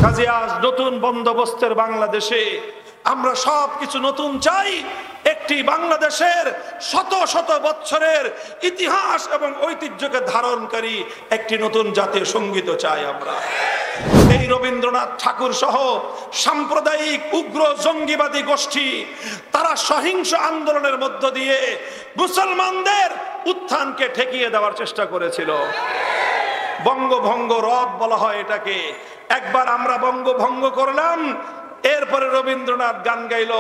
কাজে আজ নতুন বন্দোবস্তের বাংলাদেশে আমরা সবকিছু নতুন চাই। একটি বাংলাদেশের শত শত বছরের ইতিহাস এবং ঐতিহ্যকে ধারণকারী একটি নতুন জাতীয় সঙ্গীত চাই আমরা। এই রবীন্দ্রনাথ ঠাকুর সহ সাম্প্রদায়িক উগ্র জঙ্গিবাদী গোষ্ঠী তারা সহিংস আন্দোলনের মধ্য দিয়ে মুসলমানদের উত্থানকে ঠেকিয়ে দেওয়ার চেষ্টা করেছিল। বঙ্গভঙ্গ রদ বলা হয় এটাকে। একবার আমরা বঙ্গভঙ্গ করলাম, এরপরে রবীন্দ্রনাথ গান গাইল,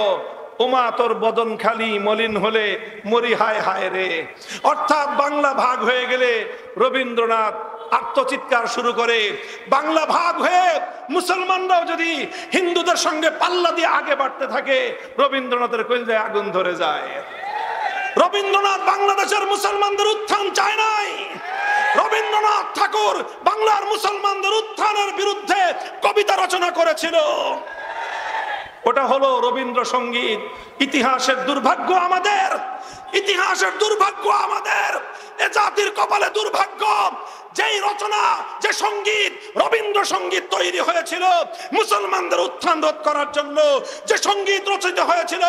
ওমা তোর বদন খালি মলিন হলে মরি হায় হায় রে। অর্থাৎ বাংলা ভাগ হয়ে গেলে রবীন্দ্রনাথ আত্মচিৎকার শুরু করে। বাংলা ভাগ হয়ে মুসলমানরাও যদি হিন্দুদের সঙ্গে পাল্লা দিয়ে আগে বাড়তে থাকে, রবীন্দ্রনাথের কলিজায় আগুন ধরে যায়। রবীন্দ্রনাথ বাংলাদেশের মুসলমানদের উত্থান চায় নাই। রবীন্দ্রনাথ ঠাকুর বাংলার মুসলমানদের উত্থানের বিরুদ্ধে কবিতা রচনা করেছিল। ওটা হলো রবীন্দ্রসঙ্গীত। ইতিহাসের দুর্ভাগ্য আমাদের, ইতিহাসের দুর্ভাগ্য আমাদের। এ জাতির কপালে দুর্ভাগ্য, যেই রচনা, যে সঙ্গীত, রবীন্দ্রসঙ্গীত তৈরি হয়েছিল মুসলমানদের উত্থান রোধ করার জন্য, যে সঙ্গীত রচিত হয়েছিল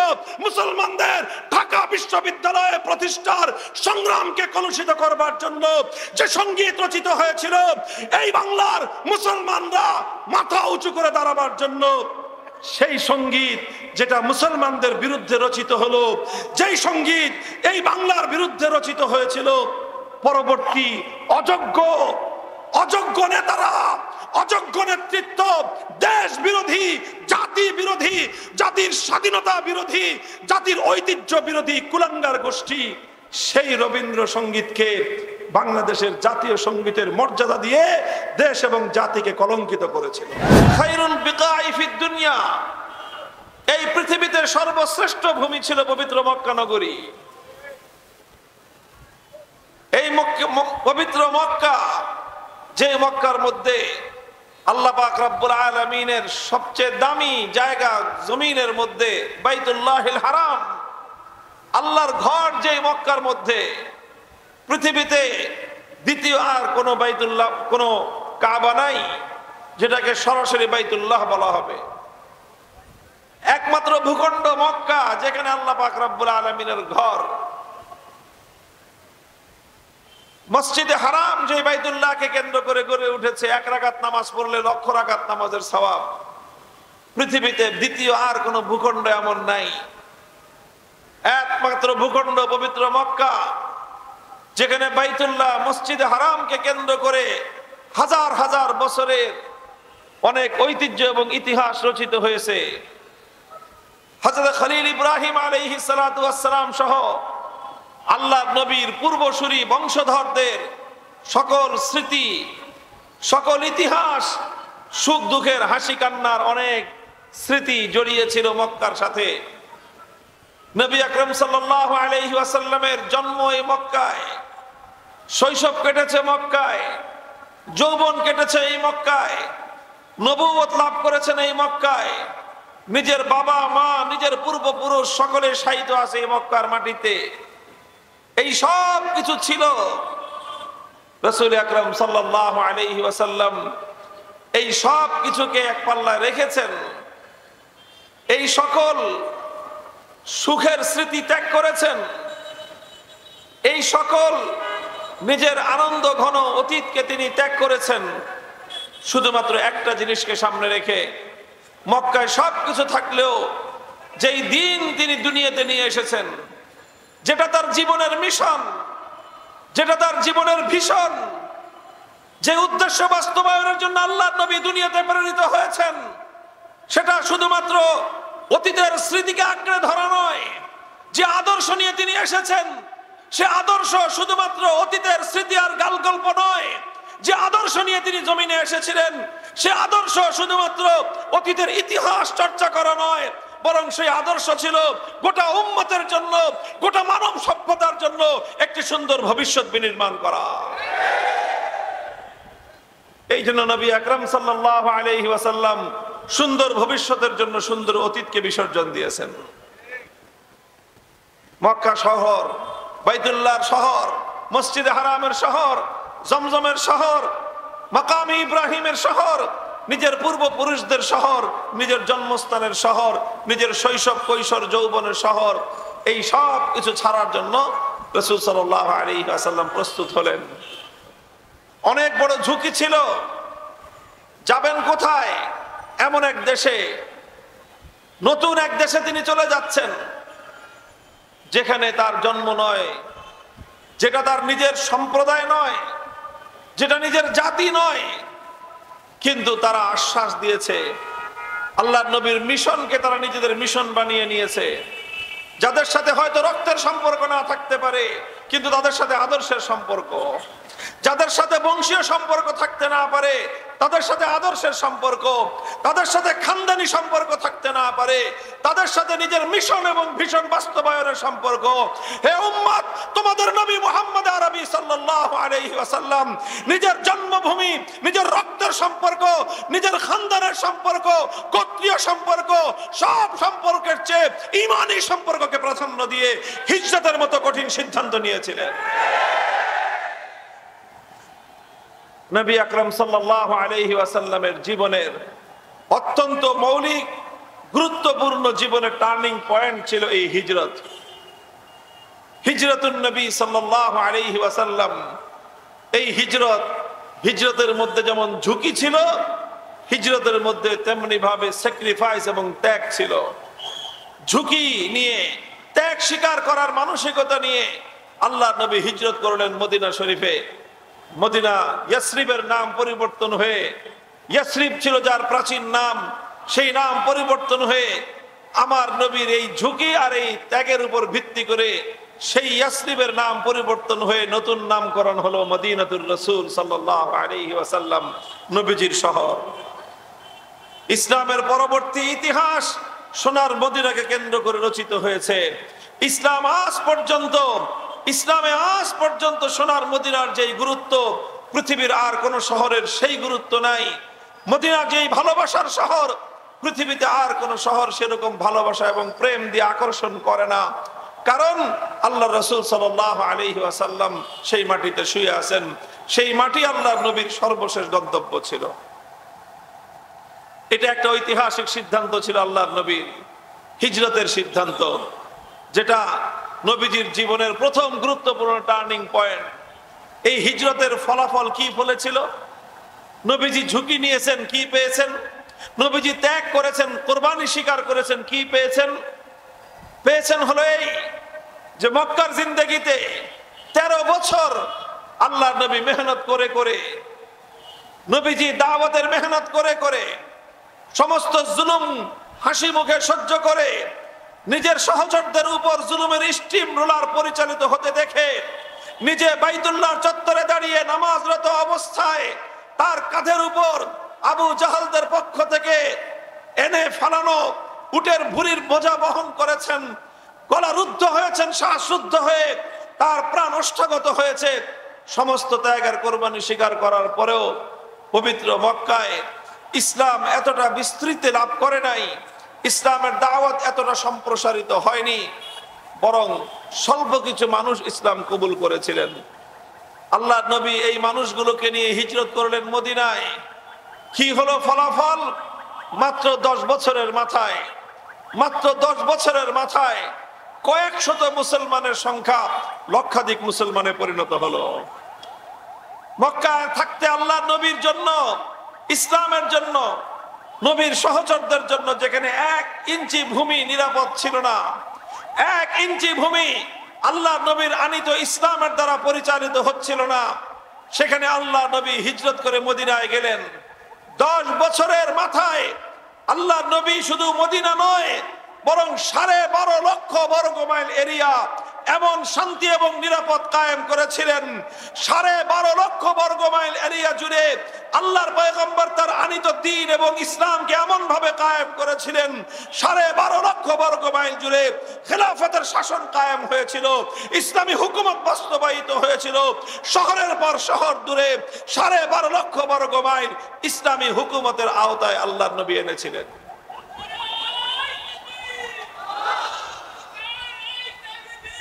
মুসলমানদের ঢাকা বিশ্ববিদ্যালয়ে প্রতিষ্ঠার সংগ্রামকে কলুষিত করবার জন্য, যে সঙ্গীত রচিত হয়েছিল এই বাংলার মুসলমানরা মাথা উঁচু করে দাঁড়াবার জন্য, সেই সঙ্গীত যেটা মুসলমানদের বিরুদ্ধে রচিত হলো, যেই সঙ্গীত এই বাংলার বিরুদ্ধে রচিত হয়েছিল, পরবর্তী অযোগ্য নেতারা, অযোগ্য নেতৃত্ব, দেশ বিরোধী, জাতি বিরোধী, জাতির স্বাধীনতা বিরোধী, জাতির ঐতিহ্য বিরোধী কুলাঙ্গার গোষ্ঠী সেই রবীন্দ্রসঙ্গীতকে বাংলাদেশের জাতীয় সঙ্গীতের মর্যাদা দিয়ে দেশ এবং জাতিকে কলঙ্কিত করেছিল। খায়রুল বিকাই ফিদ দুনিয়া, এই পৃথিবীতে সর্বশ্রেষ্ঠ ভূমি ছিল পবিত্র মক্কা নগরী। এই পবিত্র মক্কা, যে মক্কার মধ্যে আল্লাহ পাক রব্বুল আলামিনের সবচেয়ে দামি জায়গা জমিনের মধ্যে বাইতুল্লাহিল হারাম, আল্লাহর ঘর, যে মক্কার মধ্যে পৃথিবীতে দ্বিতীয় আর কোনো বাইতুল্লাহ, কোনো কাবা নাই যেটাকে সরাসরি বাইতুল্লাহ বলা হবে। একমাত্র ভূখণ্ড মক্কা যেখানে আল্লাহ পাক রব্বুল আলামিনের ঘর। মসজিদে হারাম যে বাইতুল্লাহকে কেন্দ্র করে গড়ে উঠেছে, এক রাকাত নামাজ পড়লে লক্ষ রাকাত নামাজের সওয়াব। পৃথিবীতে দ্বিতীয় আর কোনো ভূখণ্ড এমন নাই। একমাত্র ভূখণ্ড পবিত্র মক্কা, যেখানে বাইতুল্লাহ মসজিদে হারামকে কেন্দ্র করে হাজার হাজার বছরের অনেক ঐতিহ্য এবং ইতিহাস রচিত হয়েছে। হযরত খলিল ইব্রাহিম আলাইহিস সালাতু ওয়াস সালাম সহ আল্লাহ নবীর পূর্বসূরি বংশধরদের সকল স্মৃতি, সকল ইতিহাস, সুখ দুঃখের, হাসি কান্নার অনেক স্মৃতি জড়িয়ে ছিল মক্কার সাথে। নবী আকরাম সাল্লাল্লাহু আলাইহি ওয়াসাল্লামের জন্ম এই মক্কায়, শৈশব কেটেছে মক্কায়, যৌবন কেটেছে এই মক্কায়, নবুয়ত লাভ করেছেন এই মক্কায়। নিজের বাবা মা, নিজের পূর্বপুরুষ সকলে শায়িত আছে এই মক্কার মাটিতে। এই সব কিছু ছিল। রাসূল আকরাম সাল্লাল্লাহু আলাইহি ওয়াসাল্লাম এই সব কিছুকে এক পাল্লায় রেখেছেন। এই সকল সুখের স্মৃতি ত্যাগ করেছেন। এই সকল নিজের আনন্দ ঘন অতীতকে তিনি ত্যাগ করেছেন শুধুমাত্র একটা জিনিসকে সামনে রেখে। মক্কায় সবকিছু থাকলেও যেই দিন তিনি দুনিয়াতে নিয়ে এসেছেন, যেটা তার জীবনের মিশন, যেটা তার জীবনের ভীষণ, যে উদ্দেশ্য বাস্তবায়নের জন্য আল্লাহর নবী দুনিয়াতে প্রেরিত হয়েছেন, সেটা শুধুমাত্র অতীতের স্মৃতিকে আঁকড়ে ধরা নয়। যে আদর্শ নিয়ে তিনি এসেছেন, সে আদর্শ শুধুমাত্র অতীতের স্মৃতি আর গালগল্প নয়। যে আদর্শ নিয়ে তিনি জমিনে এসেছিলেন, সে আদর্শ শুধুমাত্র অতীতের ইতিহাস চর্চা করা নয়, বরং সেই আদর্শ ছিল গোটা উম্মতের জন্য, গোটা মানব সভ্যতার জন্য একটি সুন্দর ভবিষ্যৎ বিনির্মাণ করা। এই জন্য নবী আকরাম সাল্লাল্লাহু আলাইহি ওয়াসাল্লাম সুন্দর ভবিষ্যতের জন্য সুন্দর অতীতকে বিসর্জন দিয়েছেন। মক্কা শহর, বাইতুল্লাহর শহর, মসজিদে হারামের শহর, জমজমের শহর, মাকামে ইব্রাহিমের শহর, নিজের পূর্বপুরুষদের শহর, নিজের জন্মস্থানের শহর, নিজের শৈশব কৈশোর যৌবনের শহর, এই সব কিছু ছাড়ার জন্য রাসূল সাল্লাল্লাহু আলাইহি ওয়াসাল্লাম প্রস্তুত হলেন। অনেক বড় ঝুঁকি ছিল। যাবেন কোথায়? এমন এক দেশে, নতুন এক দেশে তিনি চলে যাচ্ছেন যেখানে তার জন্ম নয়, যেটা তার নিজের সম্প্রদায় নয়, যেটা নিজের জাতি নয়। কিন্তু তারা আশ্বাস দিয়েছে, আল্লাহর নবীর মিশনকে তারা নিজেদের মিশন বানিয়ে নিয়েছে। যাদের সাথে হয়তো রক্তের সম্পর্ক না থাকতে পারে, কিন্তু তাদের সাথে আদর্শের সম্পর্ক। যাদের সাথে বংশীয় সম্পর্ক থাকতে না পারে, তাদের সাথে আদর্শের সম্পর্ক। তাদের সাথে খানদানি সম্পর্ক থাকতে না পারে, তাদের সাথে নিজের মিশন এবং ভীষণ বাস্তবায়নের সম্পর্ক। হে উম্মত, তোমাদের নবী মুহাম্মদ আরবি সাল্লাল্লাহু আলাইহি ওয়াসাল্লাম নিজের জন্মভূমি, নিজের রক্তের সম্পর্ক, নিজের খানদানের সম্পর্ক, গোত্রীয় সম্পর্ক, সব সম্পর্কের চেয়ে ঈমানি সম্পর্ককে প্রাধান্য দিয়ে হিজরতের মতো কঠিন সিদ্ধান্ত নিয়েছিলেন। নবী আকরাম সাল্লাল্লাহু আলাইহি ওয়াসাল্লামের জীবনের অত্যন্ত মৌলিক গুরুত্বপূর্ণ জীবনের টার্নিং পয়েন্ট ছিল এই হিজরত। হিজরতুন নবী সাল্লাল্লাহু আলাইহি ওয়াসাল্লাম, এই হিজরতের মধ্যে যেমন ঝুঁকি ছিল, হিজরতের মধ্যে তেমনি ভাবে স্যাক্রিফাইস এবং ত্যাগ ছিল। ঝুঁকি নিয়ে, ত্যাগ স্বীকার করার মানসিকতা নিয়ে আল্লাহ নবী হিজরত করলেন মদিনা শরীফে। মদিনা ইয়াসরিবের নাম পরিবর্তন হয়ে, ইয়াসরিব ছিল যার প্রাচীন নাম, সেই নাম পরিবর্তন হয়ে আমার নবীর এই ঝুঁকি আর এই ত্যাগের উপর ভিত্তি করে সেই ইয়াসরিবের নাম পরিবর্তন হয়ে নতুন নামকরণ হলো মদিনাতুর রাসূল সাল্লাল্লাহু আলাইহি ওয়াসাল্লাম, নবীজির শহর। ইসলামের পরবর্তী ইতিহাস সোনার মদিনাকে কেন্দ্র করে রচিত হয়েছে। ইসলামে আজ পর্যন্ত সোনার মদিনার যেই গুরুত্ব, পৃথিবীর আর কোন শহরের সেই গুরুত্ব নাই। মদিনা যেই ভালোবাসার শহর, পৃথিবীতে আর কোন শহর সেরকম ভালোবাসা এবং প্রেম দিয়ে আকর্ষণ করে না। কারণ আল্লাহ রাসূল সাল্লাল্লাহু আলাইহি ওয়াসাল্লাম সেই মাটিতে শুয়ে আছেন। সেই মাটি আল্লাহর নবীর সর্বশেষ গন্তব্য ছিল। এটা একটা ঐতিহাসিক সিদ্ধান্ত ছিল আল্লাহর নবীর, হিজরতের সিদ্ধান্ত, যেটা নবীজির জীবনের প্রথম গুরুত্বপূর্ণ টার্নিং পয়েন্ট। এই হিজরতের ফলাফল কি ফলেছিল? নবীজি ঝুঁকি নিয়েছেন, কি পেয়েছেন? নবীজি ত্যাগ করেছেন, কোরবানি স্বীকার করেছেন, কি পেয়েছেন? পেয়েছেন হলো এই যে মক্কার জিন্দেগিতে 13 বছর আল্লাহর নবী মেহনত করে করে, নবীজি দাওয়াতের মেহনত করে করে, সমস্ত জুলুম হাসি মুখে সহ্য করে, নিজের সহচরদের উপর জুলুমের স্টিম রোলার পরিচালিত হতে দেখে, নিজে বাইতুল্লাহর চত্বরে দাঁড়িয়ে নামাজরত অবস্থায় তার কাঁধের উপর আবু জাহালদের পক্ষ থেকে এনে ফালানো উটের ভুঁড়ির বোঝা বহন করেছেন, গলা রুদ্ধ হয়েছেন, শ্বাসরুদ্ধ হয়ে তার প্রাণ ওষ্ঠাগত হয়েছে। সমস্ত ত্যাগের কোরবানি স্বীকার করার পরেও পবিত্র মক্কায় ইসলাম এতটা বিস্তৃতি লাভ করে নাই, ইসলামের দাওয়াত এতটা সম্প্রসারিত হয়নি, বরং স্বল্প কিছু মানুষ ইসলাম কবুল করেছিলেন। আল্লাহর নবী এই মানুষগুলোকে নিয়ে হিজরত করলেন মদিনায়। কি হলো ফলাফল? মাত্র 10 বছরের মাথায় কয়েক শত মুসলমানের সংখ্যা লক্ষাধিক মুসলমানে পরিণত হলো। মক্কায় থাকতে আল্লাহর নবীর জন্য, ইসলামের জন্য, নবীর সহচরদের জন্য যেখানে 1 ইঞ্চি ভূমি নিরাপদ ছিল না, 1 ইঞ্চি ভূমি আল্লাহ নবীর আনিত ইসলামের দ্বারা পরিচালিত হচ্ছিল না, সেখানে আল্লাহ নবী হিজরত করে মদিনায় গেলেন। 10 বছরের মাথায় আল্লাহ নবী শুধু মদিনা নয়, বরং 12.5 লক্ষ বর্গ মাইল এরিয়া এমন শান্তি এবং নিরাপদ কায়েম করেছিলেন। 12.5 লক্ষ বর্গ মাইল এরিয়া জুড়ে আল্লাহর পয়গম্বর তার আনিত দ্বীন এবং ইসলামকে এমন ভাবে কায়েম করেছিলেন, 12.5 লক্ষ বর্গ মাইল জুড়ে খেলাফতের শাসন কায়েম হয়েছিল, ইসলামী হুকুমত বাস্তবায়িত হয়েছিল। শহরের পর শহর দূরে 12.5 লক্ষ বর্গ মাইল ইসলামী হুকুমতের আওতায় আল্লাহর নবী এনেছিলেন।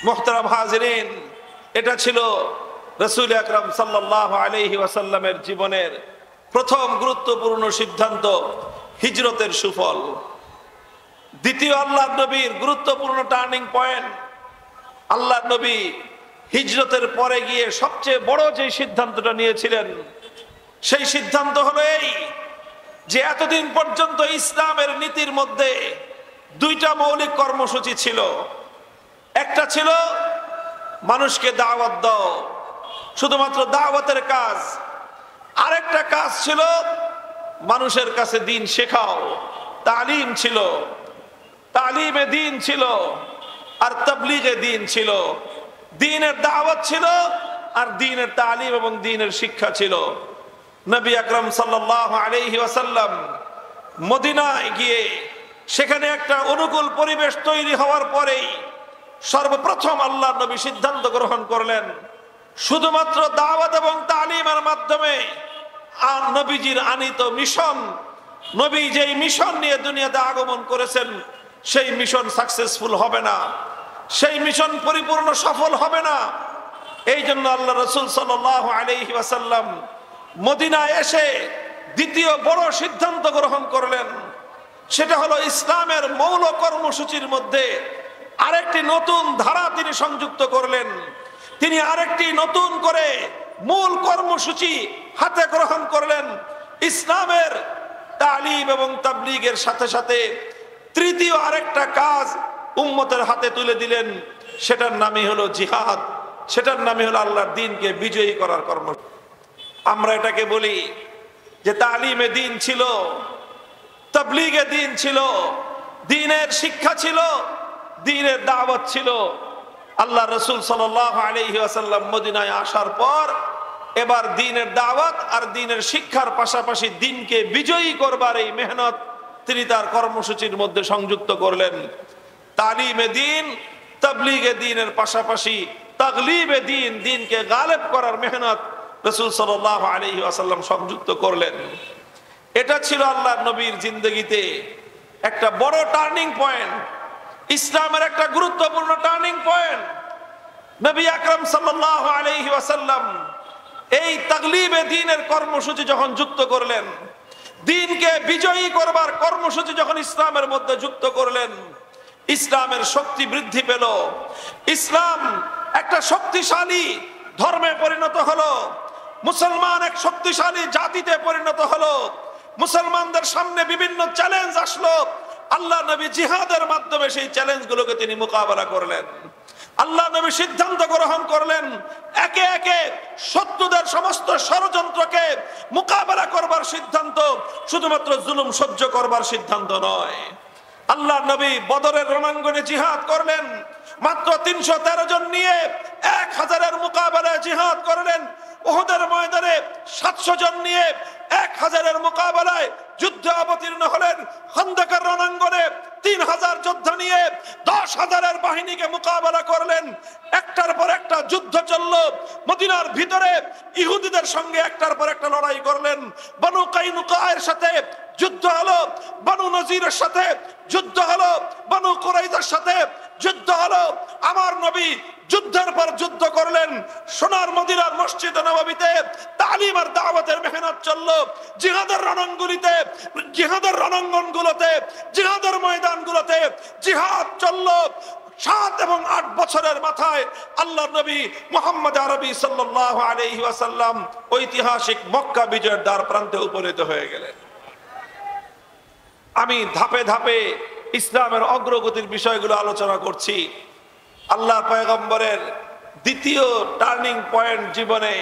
মুহতারাম হাজিরিন, এটা ছিল রাসূল আকরাম সাল্লাল্লাহু আলাইহি ওয়াসাল্লামের জীবনের প্রথম গুরুত্বপূর্ণ সিদ্ধান্ত হিজরতের সুফল। দ্বিতীয় আল্লাহ নবীর গুরুত্বপূর্ণ টার্নিং পয়েন্ট, আল্লাহ নবী হিজরতের পরে গিয়ে সবচেয়ে বড় যে সিদ্ধান্তটা নিয়েছিলেন, সেই সিদ্ধান্ত হলো এই যে এতদিন পর্যন্ত ইসলামের নীতির মধ্যে দুইটা মৌলিক কর্মসূচি ছিল। একটা ছিল মানুষকে দাওয়াত দাও, শুধুমাত্র দাওয়াতের কাজ। আরেকটা কাজ ছিল মানুষের কাছে দ্বীন শেখাও, তালিম ছিল, তালিমে দ্বীন ছিল, আর তাবলীগে দ্বীন ছিল। দ্বীনের দাওয়াত ছিল আর দ্বীনের তালিম এবং দ্বীনের শিক্ষা ছিল। নবী আকরাম সাল্লাল্লাহু আলাইহি ওয়াসাল্লাম মদিনায় গিয়ে সেখানে একটা অনুকূল পরিবেশ তৈরি হওয়ার পরেই সর্বপ্রথম আল্লাহ নবী সিদ্ধান্ত গ্রহণ করলেন শুধুমাত্র দাওয়াত এবং তালিমের মাধ্যমে আর নবীজির আনিত মিশন, নবী যেই মিশন নিয়ে দুনিয়াতে আগমন করেছেন সেই মিশন সাকসেসফুল হবে না, সেই মিশন পরিপূর্ণ সফল হবে না। এই জন্য আল্লাহ রাসূল সাল্লাল্লাহু আলাইহি ওয়াসাল্লাম মদিনায় এসে দ্বিতীয় বড় সিদ্ধান্ত গ্রহণ করলেন। সেটা হলো ইসলামের মৌল কর্মসূচির মধ্যে আরেকটি নতুন ধারা তিনি সংযুক্ত করলেন। তিনি আরেকটি নতুন করে মূল কর্মসূচি হাতে গ্রহণ করলেন। ইসলামের তালিম এবং তাবলীগের সাথে সাথে তৃতীয় আরেকটা কাজ উম্মতের হাতে তুলে দিলেন, সেটার নামই হলো জিহাদ, সেটার নামই হলো আল্লাহর দ্বীনকে বিজয়ী করার কর্ম। আমরা এটাকে বলি যে তালিমে দ্বীন ছিল, তাবলীগে দ্বীন ছিল, দ্বীনের শিক্ষা ছিল, দ্বীনের দাওয়াত ছিল। আল্লাহ রাসূল সাল্লাল্লাহু আলাইহি ওয়াসাল্লাম মদিনায় আসার পর এবার দ্বীনের দাওয়াত আর দ্বীনের শিক্ষার পাশাপাশি দ্বীনকে বিজয়ী করবার এই মেহনত তিনি তার কর্মসূচির মধ্যে সংযুক্ত করলেন। তালিমে দ্বীন, তাবলীগে দ্বীনের পাশাপাশি তাগলিবে দ্বীন, দ্বীনকে গালেব করার মেহনত রাসূল সাল্লাল্লাহু আলাইহি ওয়াসাল্লাম সংযুক্ত করলেন। এটা ছিল আল্লাহর নবীর জিন্দেগিতে একটা বড় টার্নিং পয়েন্ট, ইসলামের একটা গুরুত্বপূর্ণ টার্নিং পয়েন্ট। নবী আকরাম সাল্লাল্লাহু আলাইহি ওয়াসাল্লাম এই তাগলিবে দ্বীনের কর্মসূচি যখন যুক্ত করলেন, দ্বীনকে বিজয়ী করবার কর্মসূচি যখন ইসলামের মধ্যে যুক্ত করলেন, ইসলামের শক্তি বৃদ্ধি পেল। ইসলাম একটা শক্তিশালী ধর্মে পরিণত হলো, মুসলমান এক শক্তিশালী জাতিতে পরিণত হলো। মুসলমানদের সামনে বিভিন্ন চ্যালেঞ্জ আসলো, আল্লাহ নবী জিহাদের মাধ্যমে সেই চ্যালেঞ্জগুলোকে তিনি মোকাবেলা করলেন। আল্লাহ নবী সিদ্ধান্ত গ্রহণ করলেন একে একে শত্রুদের সমস্ত ষড়যন্ত্রকে মোকাবেলা করবার সিদ্ধান্ত, শুধুমাত্র জুলুম সহ্য করবার সিদ্ধান্ত নয়। আল্লাহ নবী বদরের রণাঙ্গনে জিহাদ করলেন, মাত্র 313 জন নিয়ে 1000-এর মোকাবেলায় জিহাদ করলেন। উহুদের ময়দানে 700 জন নিয়ে 1000-এর মোকাবেলায় যুদ্ধে অবতীর্ণ হলেন। খন্দকের রণাঙ্গনে 3000 যোদ্ধা নিয়ে 10,000-এর বাহিনীকে মোকাবেলা করলেন। একটার পর একটা যুদ্ধ চলল। মদিনার ভিতরে ইহুদিদের সঙ্গে একটার পর একটা লড়াই করলেন। বনু কাইনুকায়ের সাথে যুদ্ধ হলো, বনু নজিরের সাথে যুদ্ধ হলো, বনু কুরাইজার সাথে যুদ্ধ হলো। আমার নবী যুদ্ধের পর যুদ্ধ করলেন। সোনার মদিনার মসজিদে নববীতে তালিম আর দাওয়াতের মেহনত চলল। জিহাদের রণাঙ্গনগুলোতে, জিহাদের রণাঙ্গনগুলোতে, জিহাদের ময়দানগুলোতে জিহাদ চলল। 7 এবং 8 বছরের মাথায় আল্লাহর নবী মুহাম্মদ আরবি সাল্লাল্লাহু আলাইহি ওয়াসাল্লাম ঐতিহাসিক মক্কা বিজয়ের দ্বার প্রান্তে উপনীত হয়ে গেলেন। আমি ধাপে ধাপে ইসলামের অগ্রগতির বিষয়গুলো আলোচনা করছি। আল্লাহ পয়গম্বরের দ্বিতীয় টার্নিং পয়েন্ট জীবনে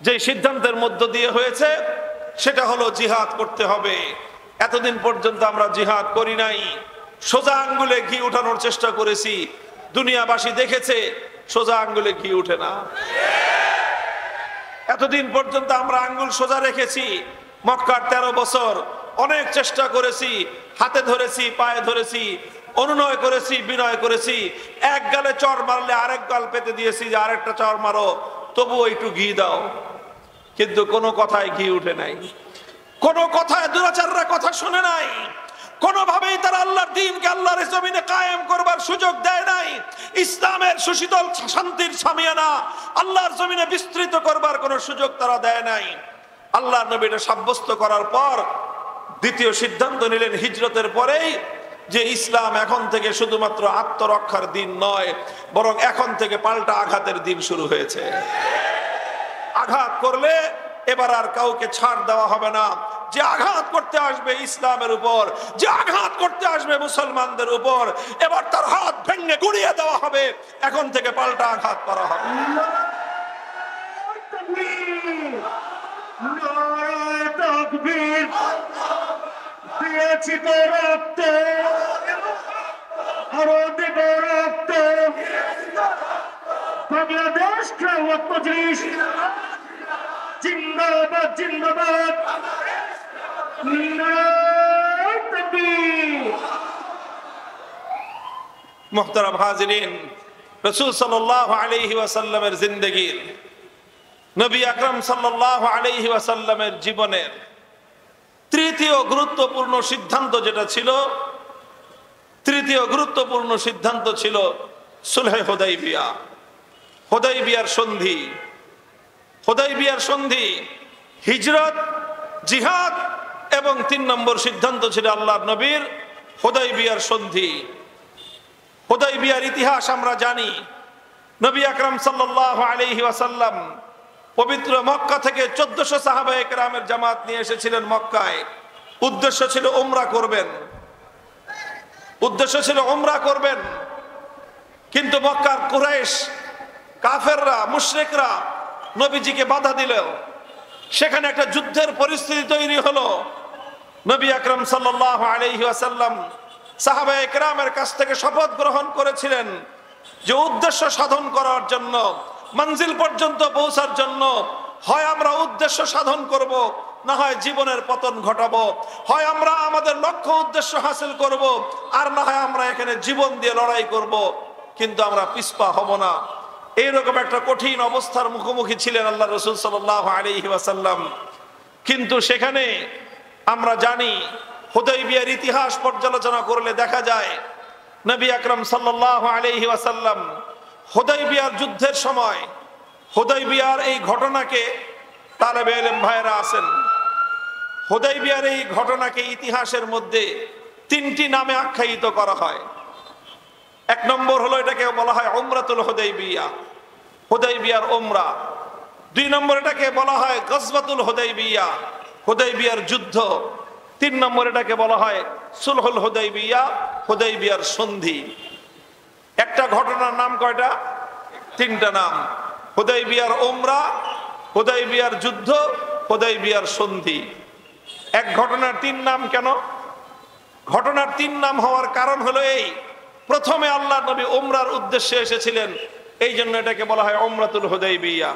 যে সিদ্ধান্তের মধ্য দিয়ে হয়েছে সেটা হলো জিহাদ করতে হবে। এতদিন পর্যন্ত আমরা জিহাদ করি নাই, সোজা আঙ্গুলে ঘি উঠানোর চেষ্টা করেছি। দুনিয়াবাসী দেখেছে সোজা আঙ্গুলে ঘি উঠে না। এতদিন পর্যন্ত আমরা আঙ্গুল সোজা রেখেছি। মক্কার 13 বছর অনেক চেষ্টা করেছি, হাতে ধরেছি, পায়ে ধরেছি, অনুনয় করেছি, বিনয় করেছি। এক গালে চর মারলে আরেক গাল পেতে দিয়েছি যে আরেকটা চর মারো, তবুও একটু ঘি দাও। কিন্তু কোনো কথায় ঘি উঠে নাই, কোনো কথায় দুরাচাররা কথা শুনে নাই, কোনোভাবেই তারা আল্লাহর দ্বীনকে আল্লাহর জমিনে কায়েম করবার সুযোগ দেয় নাই। ইসলামের সুশীতল শান্তির সামিয়ানা আল্লাহর জমিনে বিস্তৃত করবার কোনো সুযোগ তারা দেয় নাই। আল্লাহ নবী এটা সাব্যস্ত করার পর দ্বিতীয় সিদ্ধান্ত নিলেন হিজরতের পরেই যে ইসলাম এখন থেকে শুধুমাত্র আত্মরক্ষার দিন নয়, বরং এখন থেকে পাল্টা আঘাতের দিন শুরু হয়েছে। আঘাত করলে এবার আর কাউকে ছাড় দেওয়া হবে না। যে আঘাত করতে আসবে ইসলামের উপর, যে আঘাত করতে আসবে মুসলমানদের উপর, এবার তার হাত ভেঙে গুড়িয়ে দেওয়া হবে। এখন থেকে পাল্টা আঘাত করা হবে। বাংলাদেশ খেলাফত মজলিস জিন্দাবাদ জিন্দাবাদ। মুহতারাম হাজিরিন, রাসূল সাল্লাল্লাহু আলাইহি ওয়াসাল্লামের জিন্দেগীর, নবী আকরাম সাল্লাল্লাহু আলাইহি ওয়াসাল্লামের জীবনের তৃতীয় গুরুত্বপূর্ণ সিদ্ধান্ত যেটা ছিল, তৃতীয় গুরুত্বপূর্ণ সিদ্ধান্ত ছিল সুলহে হুদাইবিয়া, হুদাইবিয়ার সন্ধি। হুদাইবিয়ার সন্ধি, হিজরত, জিহাদ এবং 3 নম্বর সিদ্ধান্ত ছিল আল্লাহর নবীর হুদাইবিয়ার সন্ধি। হুদাইবিয়ার ইতিহাস আমরা জানি। নবী আকরাম সাল্লাল্লাহু আলাইহি ওয়াসাল্লাম পবিত্র মক্কা থেকে 1400 সাহাবায়ে কেরামের জামাত নিয়ে এসেছিলেন মক্কায়। উদ্দেশ্য ছিল উমরা করবেন, উদ্দেশ্য ছিল উমরা করবেন। কিন্তু মক্কার কুরাইশ, কাফেররা, মুশরিকরা নবীজিকে বাধা দিল। সেখানে একটা যুদ্ধের পরিস্থিতি তৈরি হলো। নবী আকরাম সাল্লাল্লাহু আলাইহি ওয়াসাল্লাম সাহাবায়ে কেরামের কাছ থেকে শপথ গ্রহণ করেছিলেন যে উদ্দেশ্য সাধন করার জন্য, মঞ্জিল পর্যন্ত পৌঁছার জন্য হয় আমরা উদ্দেশ্য সাধন করব, না হয় জীবনের পতন ঘটাবো। হয় আমরা আমাদের লক্ষ্য উদ্দেশ্য হাসিল করব, আর না হয় আমরা এখানে জীবন দিয়ে লড়াই করব, কিন্তু আমরা পিছপা হব না। এইরকম একটা কঠিন অবস্থার মুখোমুখি ছিলেন আল্লাহ রাসূল সাল্লাল্লাহু আলাইহি ওয়াসাল্লাম। কিন্তু সেখানে আমরা জানি, হুদাইবিয়ার ইতিহাস পর্যালোচনা করলে দেখা যায় নবী আকরাম সাল্লাল্লাহু আলাইহি ওয়াসাল্লাম হুদাইবিয়ার যুদ্ধের সময়, হুদাইবিয়ার এই ঘটনাকে, তালেবে ইলম ভাইরা আছেন, হুদাইবিয়ার এই ঘটনাকে ইতিহাসের মধ্যে 3টি নামে আখ্যায়িত করা হয়। 1 নম্বর হলো এটাকে বলা হয় উমরাতুল হুদাইবিয়া, হুদাইবিয়ার উমরা। 2 নম্বর এটাকে বলা হয় গজওয়াতুল হুদাইবিয়া, হুদাইবিয়ার যুদ্ধ। 3 নম্বর এটাকে বলা হয় সুলহুল হুদাইবিয়া, হুদাইবিয়ার সন্ধি। একটা ঘটনার নাম কয়টা? 3টা নাম। হুদাইবিয়ার উমরা, হুদাইবিয়ার যুদ্ধ, হুদাইবিয়ার সন্ধি। এক ঘটনার 3 নাম কেন? ঘটনার 3 নাম হওয়ার কারণ হলো এই, প্রথমে আল্লাহ নবী উমরার উদ্দেশ্যে এসেছিলেন, এই জন্য এটাকে বলা হয় উমরাতুল হুদাইবিয়া।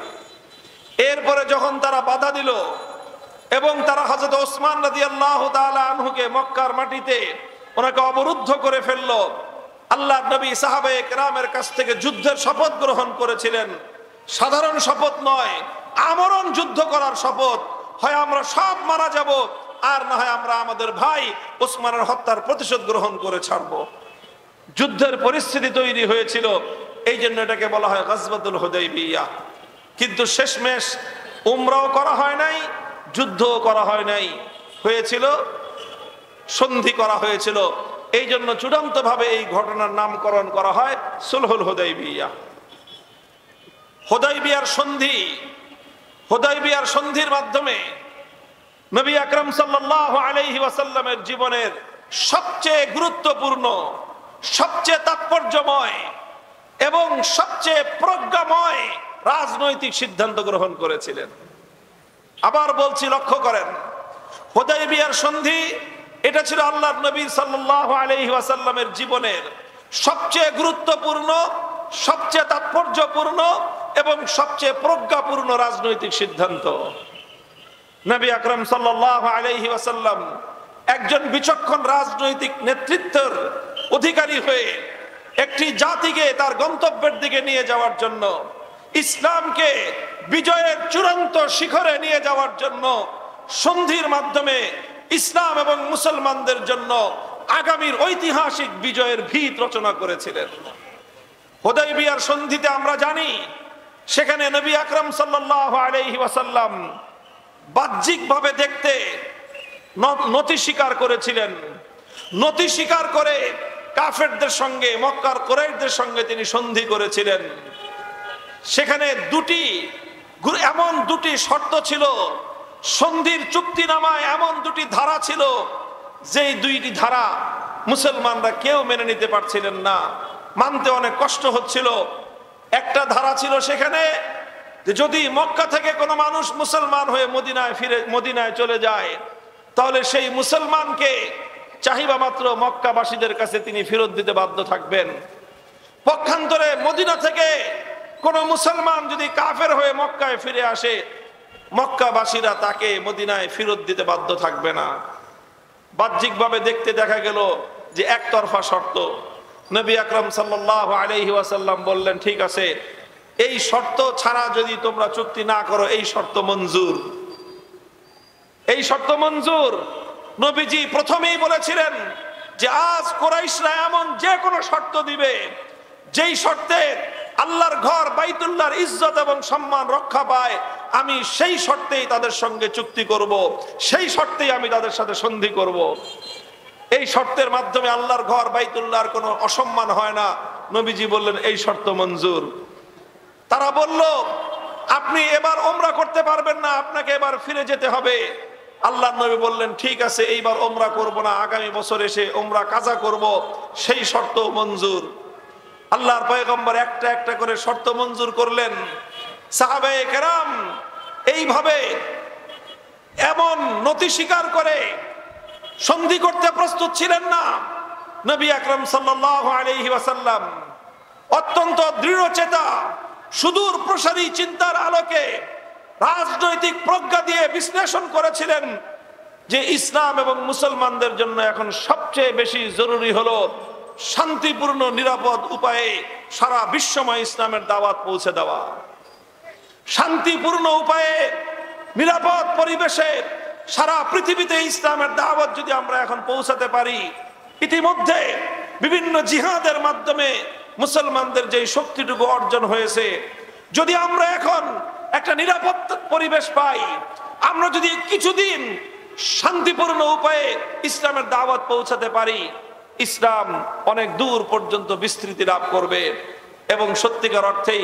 এরপরে যখন তারা বাধা দিল এবং তারা হযরত ওসমান রাদিয়াল্লাহু তাআলা আনহুকে মক্কার মাটিতে ওনাকে অবরুদ্ধ করে ফেললো, আল্লাহর নবী সাহাবায়ে কেরামের কাছ থেকে যুদ্ধের শপথ গ্রহণ করেছিলেন। সাধারণ শপথ নয়, আমরণ যুদ্ধ করার শপথ। হয় আমরা সব মারা যাব, আর না হয় আমরা আমাদের ভাই ওসমানের হত্যার প্রতিশোধ গ্রহণ করে ছাড়বো। যুদ্ধের পরিস্থিতি তৈরি হয়েছিল, এই জন্য এটাকে বলা হয় গজওয়াতুল হুদাইবিয়া। কিন্তু শেষমেশ উমরাও করা হয় নাই, যুদ্ধও করা হয় নাই, হয়েছিল সন্ধি করা হয়েছিল। এই জন্য চূড়ান্ত ভাবে এই ঘটনার নামকরণ করা হয় সুলহুল হুদাইবিয়া। হুদাইবিয়ার সন্ধি, হুদাইবিয়ার সন্ধির মাধ্যমে নবী আকরাম সাল্লাল্লাহু আলাইহি ওয়াসাল্লামের জীবনের সবচেয়ে গুরুত্বপূর্ণ, সবচেয়ে তাৎপর্যময় এবং সবচেয়ে প্রজ্ঞাময় রাজনৈতিক সিদ্ধান্ত গ্রহণ করেছিলেন। আবার বলছি, লক্ষ্য করেন, হুদাইবিয়ার সন্ধি এটা ছিল আল্লাহর নবী সাল্লাল্লাহু আলাইহি ওয়াসাল্লামের জীবনের সবচেয়ে গুরুত্বপূর্ণ, সবচেয়ে তাৎপর্যপূর্ণ এবং সবচেয়ে প্রজ্ঞাপূর্ণ রাজনৈতিক সিদ্ধান্ত। নবী আকরাম সাল্লাল্লাহু আলাইহি ওয়াসাল্লাম একজন বিচক্ষণ রাজনৈতিক নেতৃত্বের অধিকারী হয়ে একটি জাতিকে তার গন্তব্যের দিকে নিয়ে যাওয়ার জন্য, ইসলামকে বিজয়ের চূড়ান্ত শিখরে নিয়ে যাওয়ার জন্য সন্ধির মাধ্যমে ইসলাম এবং মুসলমানদের জন্য আগামীর ঐতিহাসিক বিজয়ের ভিত রচনা করেছিলেন। হুদাইবিয়ার সন্ধিতে আমরা জানি সেখানে নবী আকরাম সাল্লাল্লাহু আলাইহি ওয়াসাল্লাম বাহ্যিকভাবে দেখতে নতি স্বীকার করেছিলেন। নতি স্বীকার করে কাফেরদের সঙ্গে, মক্কার কুরাইশদের সঙ্গে তিনি সন্ধি করেছিলেন। সেখানে এমন দুটি শর্ত ছিল, সন্ধির চুক্তিনামায় এমন দুটি ধারা ছিল, যেই দুইটি ধারা মুসলমানরা কেউ মেনে নিতে পারছিলেন না, মানতে অনেক কষ্ট হচ্ছিল। একটা ধারা ছিল সেখানে যে যদি মক্কা থেকে কোনো মানুষ মুসলমান হয়ে মদিনায় চলে যায়, তাহলে সেই মুসলমানকে চাহিবা মাত্র মক্কাবাসীদের কাছে তিনি ফেরত দিতে বাধ্য থাকবেন। পক্ষান্তরে মদিনা থেকে কোনো মুসলমান যদি কাফের হয়ে মক্কায় ফিরে আসে, মক্কাবাসীরা তাকে মদিনায় ফেরত দিতে বাধ্য থাকবে না। বাহ্যিকভাবে দেখতে দেখা গেল যে একতরফা শর্ত। নবী আকরাম সাল্লাল্লাহু আলাইহি ওয়াসাল্লাম বললেন, ঠিক আছে, এই শর্ত ছাড়া যদি তোমরা চুক্তি না করো, এই শর্ত মঞ্জুর, এই শর্ত মঞ্জুর। নবীজি প্রথমেই বলেছিলেন যে আজ কুরাইশরা এমন যে কোনো শর্ত দিবে, যেই শর্তে আল্লাহর ঘর বাইতুল্লাহর ইজ্জত এবং সম্মান রক্ষা পায়, আমি সেই শর্তেই তাদের সঙ্গে চুক্তি করব, সেই শর্তেই আমি তাদের সাথে সন্ধি করব। এই শর্তের মাধ্যমে আল্লাহর ঘর বাইতুল্লাহর কোনো অসম্মান হয় না। নবীজি বললেন এই শর্ত মঞ্জুর। তারা বলল, আপনি এবার ওমরা করতে পারবেন না, আপনাকে এবার ফিরে যেতে হবে। আল্লাহর নবী বললেন, ঠিক আছে, এইবার ওমরা করব না, আগামী বছর এসে ওমরা কাজা করব, সেই শর্ত মঞ্জুর। আল্লাহর পয়গম্বর একটা একটা করে শর্ত মঞ্জুর করলেন। সাহাবায়ে কেরাম এইভাবে এমন নতি স্বীকার করে সন্ধি করতে প্রস্তুত ছিলেন না। নবী আকরাম সাল্লাল্লাহু আলাইহি ওয়াসাল্লাম অত্যন্ত দৃঢ়চেতা, সুদূর প্রসারী চিন্তার আলোকে রাজনৈতিক প্রজ্ঞা দিয়ে বিশ্লেষণ করেছিলেন যে ইসলাম এবং মুসলমানদের জন্য এখন সবচেয়ে বেশি জরুরি হলো শান্তিপূর্ণ নিরাপদ উপায়ে সারা বিশ্বময় ইসলামের দাওয়াত পৌঁছে দেওয়া। শান্তিপূর্ণ উপায়ে নিরাপদ পরিবেশে সারা পৃথিবীতে ইসলামের দাওয়াত যদি আমরা এখন পৌঁছাতে পারি, ইতিমধ্যে বিভিন্ন জিহাদের মাধ্যমে মুসলমানদের যে শক্তিটুকু অর্জন হয়েছে, যদি আমরা এখন একটা নিরাপদ পরিবেশ পাই, আমরা যদি কিছুদিন শান্তিপূর্ণ উপায়ে ইসলামের দাওয়াত পৌঁছাতে পারি, ইসলাম অনেক দূর পর্যন্ত বিস্তৃতি লাভ করবে। এবং সত্যিকার অর্থেই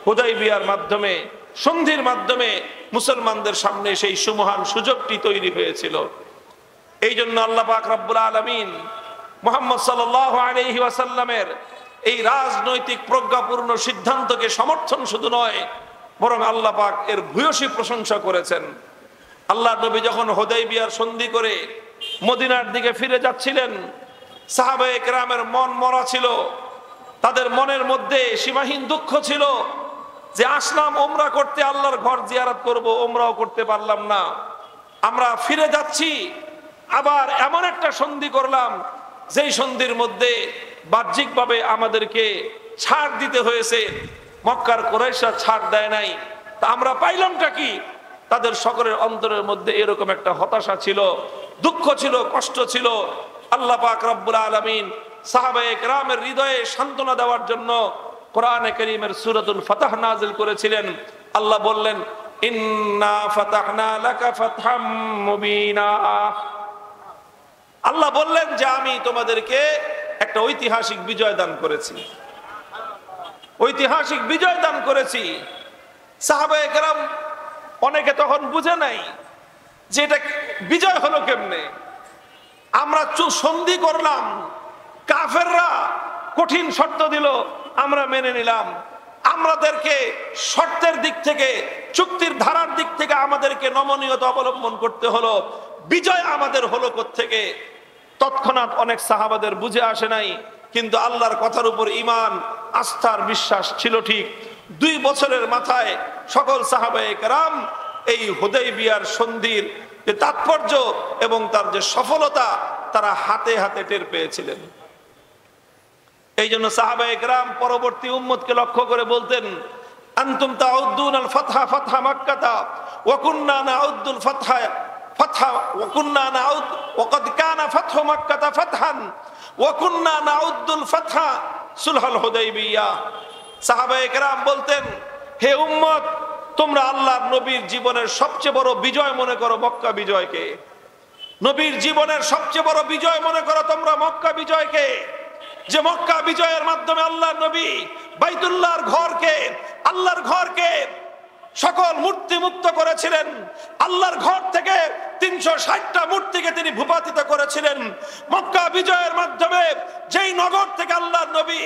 হুদাইবিয়ার মাধ্যমে, সন্ধির মাধ্যমে মুসলমানদের সামনে সেই সুমহান সুযোগটি তৈরি হয়েছিল। এই জন্য আল্লাহ পাক রব্বুল আলামিন মুহাম্মদ সাল্লাল্লাহু আলাইহি ওয়াসাল্লামের এই রাজনৈতিক প্রজ্ঞাপূর্ণ সিদ্ধান্তকে সমর্থন শুধু নয়, বরং আল্লাহ পাক এর ভূয়সী প্রশংসা করেছেন। আল্লাহ নবী যখন হুদাইবিয়ার সন্ধি করে মদিনার দিকে ফিরে যাচ্ছিলেন, সাহাবায়ে কেরামের মন মরা ছিল, তাদের মনের মধ্যে সীমাহীন দুঃখ ছিল যে আসলাম ওমরা করতে, আল্লাহর ঘর জিয়ারত করব, ওমরাও করতে পারলাম না। আমরা ফিরে যাচ্ছি, আবার এমন একটা সন্ধি করলাম যেই সন্ধির মধ্যে বাহ্যিকভাবে আমাদেরকে ছাড় দিতে হয়েছে, মক্কার কুরাইশরা ছাড় দেয় নাই, তা আমরা পাইলামটা কি? তাদের সকলের অন্তরের মধ্যে এরকম একটা হতাশা ছিল, দুঃখ ছিল, কষ্ট ছিল। আল্লাহ পাক রব্বুল আলামিন সাহাবায়ে কেরামের হৃদয়ে সান্ত্বনা দেওয়ার জন্য কোরআনে কারীমের সূরাতুল ফাতহ নাযিল করেছিলেন। আল্লাহ বললেন, ইন্না ফাতাহনা লাকা ফাতহাম মুবিনা। আল্লাহ বললেন যে আমি তোমাদেরকে একটা ঐতিহাসিক বিজয় দান করেছি, ঐতিহাসিক বিজয় দান করেছি। সাহাবায়ে কেরাম অনেকে তখন বুঝে নাই যে এটা বিজয় হলো কেমনে। আমরা সন্ধি করলাম, কাফেররা কঠিন শর্ত দিল, আমরা মেনে নিলাম, আমাদেরকে শর্তের দিক থেকে, চুক্তির ধারার দিক থেকে আমাদেরকে নমনীয়তা অবলম্বন করতে হলো, বিজয় আমাদের হলো কোত্থেকে? তৎক্ষণাৎ অনেক সাহাবাদের বুঝে আসে নাই, কিন্তু আল্লাহর কথার উপর ঈমান, আস্থার বিশ্বাস ছিল ঠিক। 2 বছরের মাথায় সকল সাহাবায়ে কেরাম এই হুদাইবিয়ার সন্ধির যে তাৎপর্য এবং তার যে সফলতা তারা হাতে হাতে টের পেয়েছিলেন। এই জন্য সাহাবায়ে কেরাম পরবর্তী উম্মতকে লক্ষ্য করে বলতেন, আনতুম তাউদ্দুনাল ফাতহা ফাতহা মাক্কাতা ওয়া কুননা নাউদ্দুল ফাতহা ফাতহা ওয়া কুননা নাউদ ওয়া ক্বাদ কানা ফাতহু মাক্কাতা ফাতহান ওয়া কুননা নাউদ্দুল ফাতহা সুলহুল হুদাইবিয়া। সাহাবায়ে কেরাম বলতেন, হে উম্মত, তোমরা আল্লাহর নবীর জীবনের সবচেয়ে বড় বিজয় মনে করো মক্কা বিজয়কে। নবীর জীবনের সবচেয়ে বড় বিজয় মনে করো তোমরা মক্কা বিজয়কে, যে মক্কা বিজয়ের মাধ্যমে আল্লাহর নবী বাইতুল্লাহর ঘরকে, আল্লাহর ঘরকে সকল মূর্তি মুক্ত করেছিলেন। আল্লাহর ঘর থেকে 360টা মূর্তিকে তিনি ভূপাতিত করেছিলেন। মক্কা বিজয়ের মাধ্যমে যেই নগর থেকে আল্লাহর নবী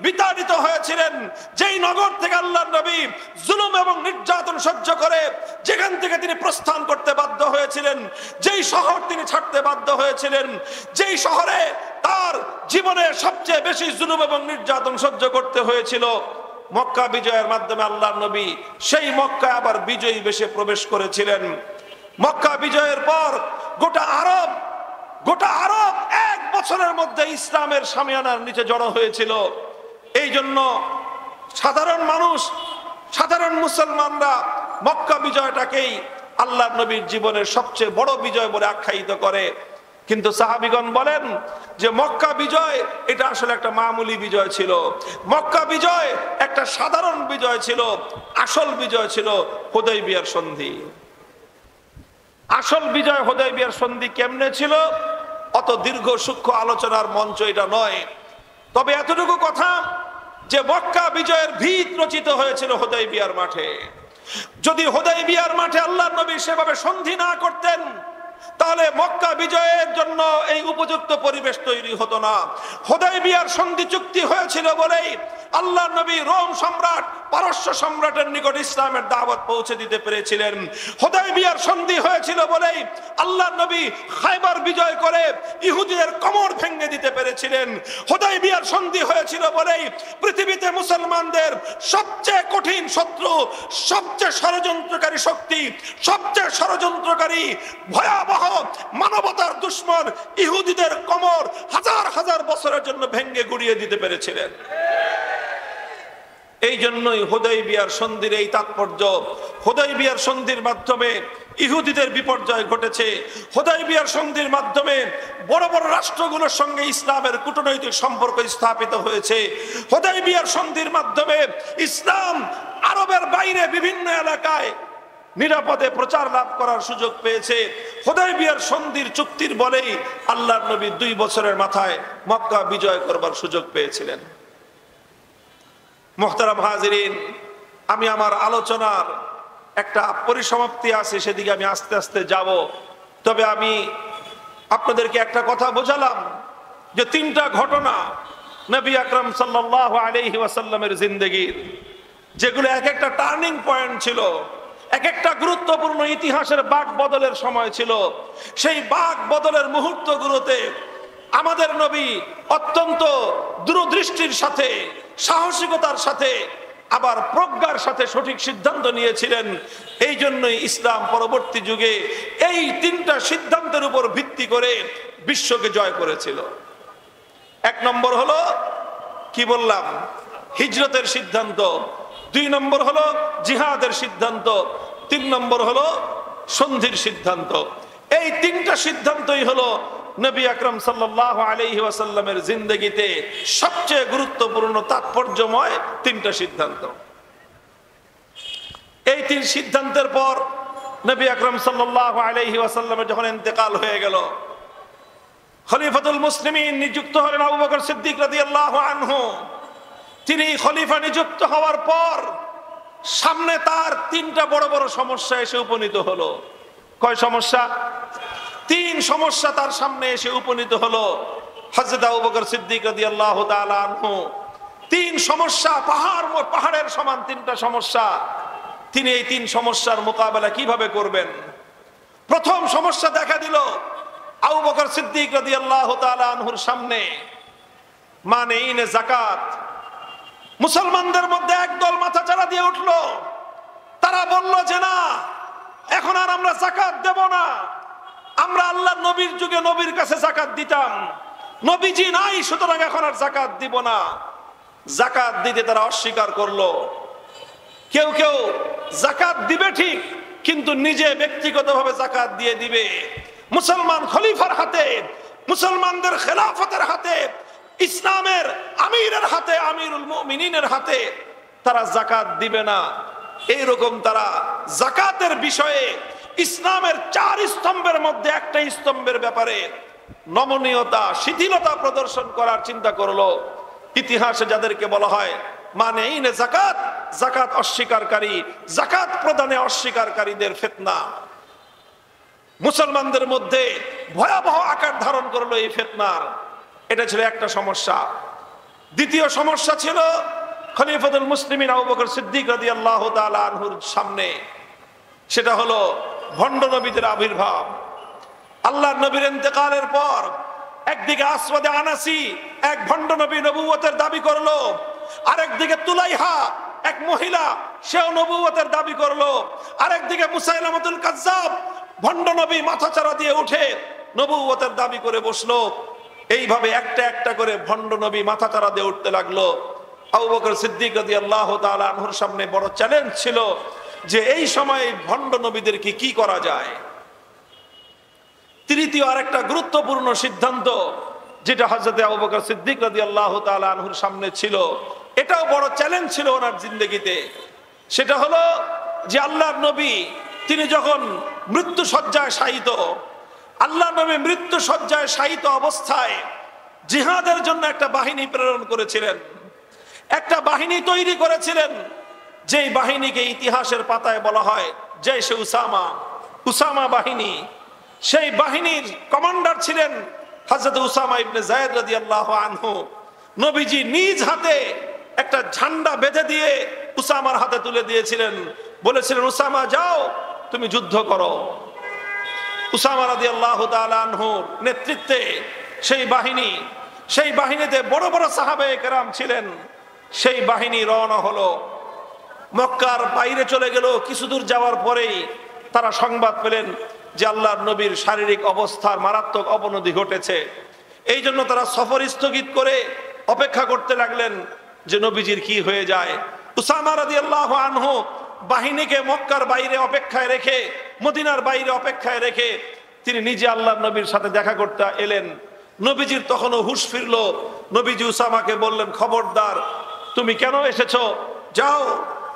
বিতাড়িত হয়েছিলেন, যেই নগর থেকে আল্লাহর নবী জুলুম এবং নির্যাতন সহ্য করে যেখান থেকে তিনি প্রস্থান করতে বাধ্য হয়েছিলেন, যেই শহর তিনি ছাড়তে বাধ্য হয়েছিলেন, যেই শহরে তার জীবনে সবচেয়ে বেশি জুলুম এবং নির্যাতন সহ্য করতে হয়েছিল, মক্কা বিজয়ের মাধ্যমে আল্লাহর নবী সেই মক্কায় আবার বিজয়ী বেশে প্রবেশ করেছিলেন। মক্কা বিজয়ের পর গোটা আরব 1 বছরের মধ্যে ইসলামের শামিয়ানার নিচে জড়ো হয়েছিল। এই জন্য সাধারণ মানুষ, সাধারণ মুসলমানরা মক্কা বিজয়টাকেই আল্লাহর নবীর জীবনের সবচেয়ে বড় বিজয় বলে আখ্যায়িত করে। কিন্তু সাহাবীগণ বলেন যে মক্কা বিজয় এটা আসলে একটা মামুলি বিজয় ছিল, মক্কা বিজয় একটা সাধারণ বিজয় ছিল। আসল বিজয় ছিল হুদায়বিয়ার সন্ধি। আসল বিজয় হুদায়বিয়ার সন্ধি কেমনে ছিল অত দীর্ঘ সূক্ষ্ম আলোচনার মঞ্চ এটা নয়। তবে এতটুকু কথা যে মক্কা বিজয়ের ভিত রচিত হয়েছিল হুদায়বিয়ার মাঠে। যদি হুদায়বিয়ার মাঠে আল্লাহর নবী সেভাবে সন্ধি না করতেন তাহলে মক্কা বিজয়ের জন্য এই উপযুক্ত পরিবেশ তৈরি হতো না। হুদায়বিয়ার সন্ধি চুক্তি হয়েছিল বলেই আল্লাহর নবী রোম সম্রাট, পারস্য সম্রাটের নিকট ইসলামের দাওয়াত পৌঁছে দিতে পেরেছিলেন। হুদায়বিয়ার সন্ধি হয়েছিল বলেই আল্লাহর নবী খায়বার বিজয় করে ইহুদিদের কোমর ভেঙে দিতে পেরেছিলেন। হুদায়বিয়ার সন্ধি হয়েছিল বলেই পৃথিবীতে মুসলমানদের সবচেয়ে কঠিন শত্রু, সবচেয়ে ষড়যন্ত্রকারী শক্তি, সবচেয়ে ষড়যন্ত্রকারী ভয়াবহ মানবতার দুশমন ইহুদিদের কোমর হাজার হাজার বছরের জন্য ভেঙে গুড়িয়ে দিতে পেরেছিলেন। এই জন্যই হুদায়বিয়ার সন্ধির এই তাৎপর্য। হুদায়বিয়ার সন্ধির মাধ্যমে ইহুদিদের বিপর্যয় ঘটেছে। হুদায়বিয়ার সন্ধির মাধ্যমে বড় বড় রাষ্ট্রগুলোর সঙ্গে ইসলামের কূটনৈতিক সম্পর্ক স্থাপিত হয়েছে। হুদায়বিয়ার সন্ধির মাধ্যমে ইসলাম আরবের বাইরে বিভিন্ন এলাকায় নিরাপদে প্রচার লাভ করার সুযোগ পেয়েছে। হুদায়বিয়ার সন্ধির চুক্তির বলেই আল্লাহর নবী 2 বছরের মাথায় মক্কা বিজয় করবার সুযোগ পেয়েছিলেন। মুহতারাম হাজিরিন, আমি আমার আলোচনার একটা পরিসমাপ্তি আছে, সেদিকে আমি আস্তে আস্তে যাব। তবে আমি আপনাদেরকে একটা কথা বোঝালাম যে 3টা ঘটনা নবী আকরাম সাল্লাল্লাহু আলাইহি ওয়াসাল্লামের জিন্দেগীর, যেগুলো এক একটা টার্নিং পয়েন্ট ছিল, এক একটা গুরুত্বপূর্ণ ইতিহাসের বাঁক বদলের সময় ছিল। সেই বাঁক বদলের মুহূর্তগুলোতে আমাদের নবী অত্যন্ত দূরদৃষ্টির সাথে, সাহসিকতার সাথে, আবার প্রজ্ঞার সাথে সঠিক সিদ্ধান্ত নিয়েছিলেন। এই জন্যই ইসলাম পরবর্তী যুগে এই 3টা সিদ্ধান্তের উপর ভিত্তি করে বিশ্বকে জয় করেছিল। 1 নম্বর হলো কি বললাম, হিজরতের সিদ্ধান্ত। 2 নম্বর হলো জিহাদের সিদ্ধান্ত। 3 নম্বর হলো সন্ধির সিদ্ধান্ত। এই 3টা সিদ্ধান্তই হলো নবী আকরাম সাল্লাল্লাহু আলাইহি ওয়াসাল্লামের জিন্দেগিতে সবচেয়ে গুরুত্বপূর্ণ তাৎপর্যময় 3টা সিদ্ধান্ত। এই 3 সিদ্ধান্তের পর নবী আকরাম সাল্লাল্লাহু আলাইহি ওয়াসাল্লামের যখন ইন্তেকাল হয়ে গেল, খলিফাতুল মুসলিমিন নিযুক্ত হলেন আবু বকর সিদ্দিক রাদিয়াল্লাহু আনহু। তিনি খলিফা নিযুক্ত হওয়ার পর সামনে তার 3টা বড় বড় সমস্যা এসে উপনীত হলো। কয় সমস্যা? 3 সমস্যা তার সামনে এসে উপনীত হলো। হযরত আবু বকর সিদ্দিক রাদিয়াল্লাহু তাআলা আনহু 3 সমস্যা, পাহাড়ের সমান 3টা সমস্যা। তিনি এই 3 সমস্যার মোকাবেলা কিভাবে করবেন? প্রথম সমস্যা দেখা দিল আবু বকর সিদ্দিক রাদিয়াল্লাহু তাআলা আনহুর সামনে, মানেইনে যাকাত। মুসলমানদের মধ্যে একদল মাথা চাড়া দিয়ে উঠলো। তারা বলল যে না, এখন আর আমরা যাকাত দেব না। আমরা আল্লাহর নবীর যুগে নবীর কাছে যাকাত দিতাম, নবীজি নাই, সুতরাং এখন আর যাকাত দিব না। যাকাত দিতে তারা অস্বীকার করলো। কেউ কেউ যাকাত দিবে ঠিক, কিন্তু নিজে ব্যক্তিগতভাবে যাকাত দিয়ে দিবে। মুসলমান খলিফার হাতে, মুসলমানদের খেলাফতের হাতে, ইসলামের আমিরের হাতে, আমিরুল মুমিনিনের হাতে তারা যাকাত দিবে না। এইরকম তারা যাকাতের বিষয়ে ইসলামের 4 স্তম্ভের মধ্যে একটা স্তম্ভের ব্যাপারে নমনীয়তা শিথিলতা প্রদর্শন করার চিন্তা করলো। ইতিহাসে যাদেরকে বলা হয় মানে যাকাত, যাকাত অস্বীকারী, যাকাত প্রদানে অস্বীকারীদের ফিতনা মুসলমানদের মধ্যে ভয়াবহ আকার ধারণ করলো এই ফিতনার। এটা ছিল একটা সমস্যা। দ্বিতীয় সমস্যা ছিল খলিফাতুল মুসলিমিন আবু বকর সিদ্দিক রাদিয়াল্লাহু তাআলা আনহুর সামনে, সেটা হলো ভণ্ড নবীদের আবির্ভাব। আল্লাহর নবীর ইন্তেকালের পর একদিকে আসওয়াদে আনাসি এক ভণ্ড নবী নবুয়তের দাবি করলো, আরেকদিকে তুলাইহা এক মহিলা সেও নবুয়তের দাবি করলো, আরেকদিকে মুসাইলামাতুল কাজ্জাব ভণ্ড নবী মাথাচাড়া দিয়ে উঠে নবুয়তের দাবি করে বসলো। এইভাবে একটা একটা করে ভণ্ড নবী মাথাচাড়া দিয়ে উঠতে লাগলো। আবু বকর সিদ্দিক রাদিয়াল্লাহু তাআলা আনহুর সামনে বড় চ্যালেঞ্জ ছিল যে এই সময় ভণ্ড নবীদেরকে কি করা যায়। তৃতীয় আরেকটা গুরুত্বপূর্ণ সিদ্ধান্ত যেটা হযরত আবু বকর সিদ্দিক রাদিয়াল্লাহু তাআলা আনহুর সামনে ছিল, এটাও বড় চ্যালেঞ্জ ছিল ওনার জিন্দেগিতে। সেটা হলো যে আল্লাহর নবী তিনি যখন মৃত্যু শয্যায় শায়িত, আল্লাহর নবী মৃত্যু শয্যায় শায়িত অবস্থায় জিহাদের জন্য একটা বাহিনী প্রেরণ করেছিলেন, একটা বাহিনী তৈরি করেছিলেন, যেই বাহিনীকে ইতিহাসের পাতায় বলা হয় জয়শে উসামা, উসামা বাহিনী। সেই বাহিনীর কমান্ডার ছিলেন হযরত উসামা ইবনে যায়েদ রাদিয়াল্লাহু আনহু। নবীজি নিজ হাতে একটা ঝান্ডা বেঁধে দিয়ে উসামার হাতে তুলে দিয়েছিলেন, বলেছিলেন উসামা যাও তুমি যুদ্ধ করো। উসামা রাদিয়াল্লাহু তাআলা আনহুর নেতৃত্বে সেই বাহিনীতে বড় বড় সাহাবায়ে কেরাম ছিলেন। সেই বাহিনী রওনা হলো, মক্কার বাইরে চলে গেল। কিছু দূর যাওয়ার পরেই তারা সংবাদ পেলেন যে আল্লাহর নবীর শারীরিক অবস্থার মারাত্মক অবনতি ঘটেছে। এই জন্য তারা সফর স্থগিত করে অপেক্ষা করতে লাগলেন যে নবীজির কি হয়ে যায়। উসামা রাদিয়াল্লাহু আনহু বাহিনীকে মক্কার বাইরে অপেক্ষায় রেখে, মদিনার বাইরে অপেক্ষায় রেখে তিনি নিজে আল্লাহর নবীর সাথে দেখা করতে এলেন। নবীজির তখনও হুঁশ ফিরলো। নবীজি উসামাকে বললেন, খবরদার, তুমি কেন এসেছো? যাও,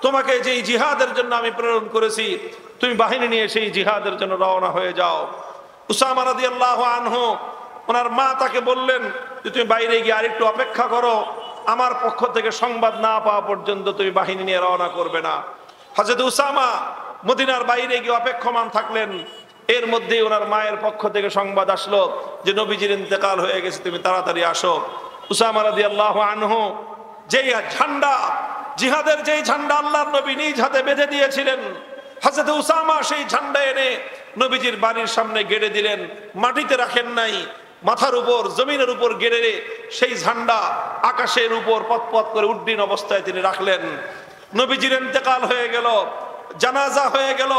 তোমাকে যেই জিহাদের জন্য আমি প্রেরণ করেছি তুমি বাহিনী নিয়ে সেই জিহাদের জন্য রওনা হয়ে যাও। উসামা রাদিয়াল্লাহু আনহু ওনার মা তাকে বললেন যে তুমি বাইরে গিয়ে আরেকটু অপেক্ষা করো, আমার পক্ষ থেকে সংবাদ না পাওয়া পর্যন্ত তুমি বাহিনী নিয়ে রওনা করবে না। হযরত উসামা মদিনার বাইরে গিয়ে অপেক্ষমান থাকলেন। এর মধ্যেই ওনার মায়ের পক্ষ থেকে সংবাদ আসলো যে নবীজির ইন্তেকাল হয়ে গেছে, তুমি তাড়াতাড়ি আসো। উসামা রাদিয়াল্লাহু আনহু যেই ঝান্ডা, জিহাদের যেই ঝান্ডা আল্লাহর নবী নিজ হাতে বেঁধে দিয়েছিলেন, হযরত উসামা সেই ঝান্ডা এনে নবীজির বাড়ির সামনে গেড়ে দিলেন। মাটিতে রাখেন নাই, মাথার উপর জমিনের উপর গেড়ে সেই ঝান্ডা আকাশের উপর পথ করে উড্ডীন অবস্থায় তিনি রাখলেন। নবীজির ইন্তেকাল হয়ে গেল, জানাজা হয়ে গেল,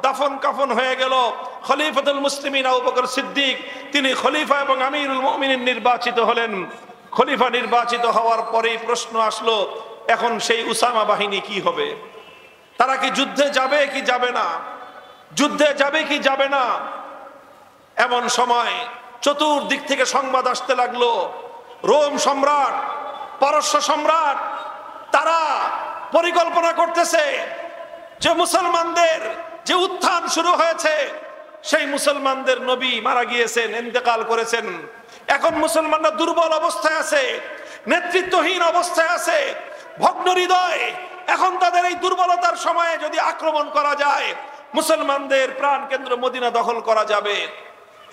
দাফন কাফন হয়ে গেল। খলিফাতুল মুসলিমিন আবু বকর সিদ্দিক তিনি খলিফা এবং আমিরুল মুমিনিন নির্বাচিত হলেন। খলিফা নির্বাচিত হওয়ার পরেই প্রশ্ন আসলো, এখন সেই উসামা বাহিনী কি হবে? তারা কি যুদ্ধে যাবে কি যাবে না? যুদ্ধে যাবে কি যাবে না? এমন সময় চতুর্দিক থেকে সংবাদ আসতে লাগলো, রোম সম্রাট, পারস্য সম্রাট তারা পরিকল্পনা করতেছে যে মুসলমানদের যে উত্থান শুরু হয়েছে, সেই মুসলমানদের নবী মারা গিয়েছেন, ইন্তেকাল করেছেন। এখন মুসলমানরা দুর্বল অবস্থায় আছে, নেতৃত্বহীন অবস্থায় আছে, ভগ্ন হৃদয়। এখন তাদের এই দুর্বলতার সময়ে যদি আক্রমণ করা যায়, মুসলমানদের প্রাণ কেন্দ্র মদিনা দখল করা যাবে।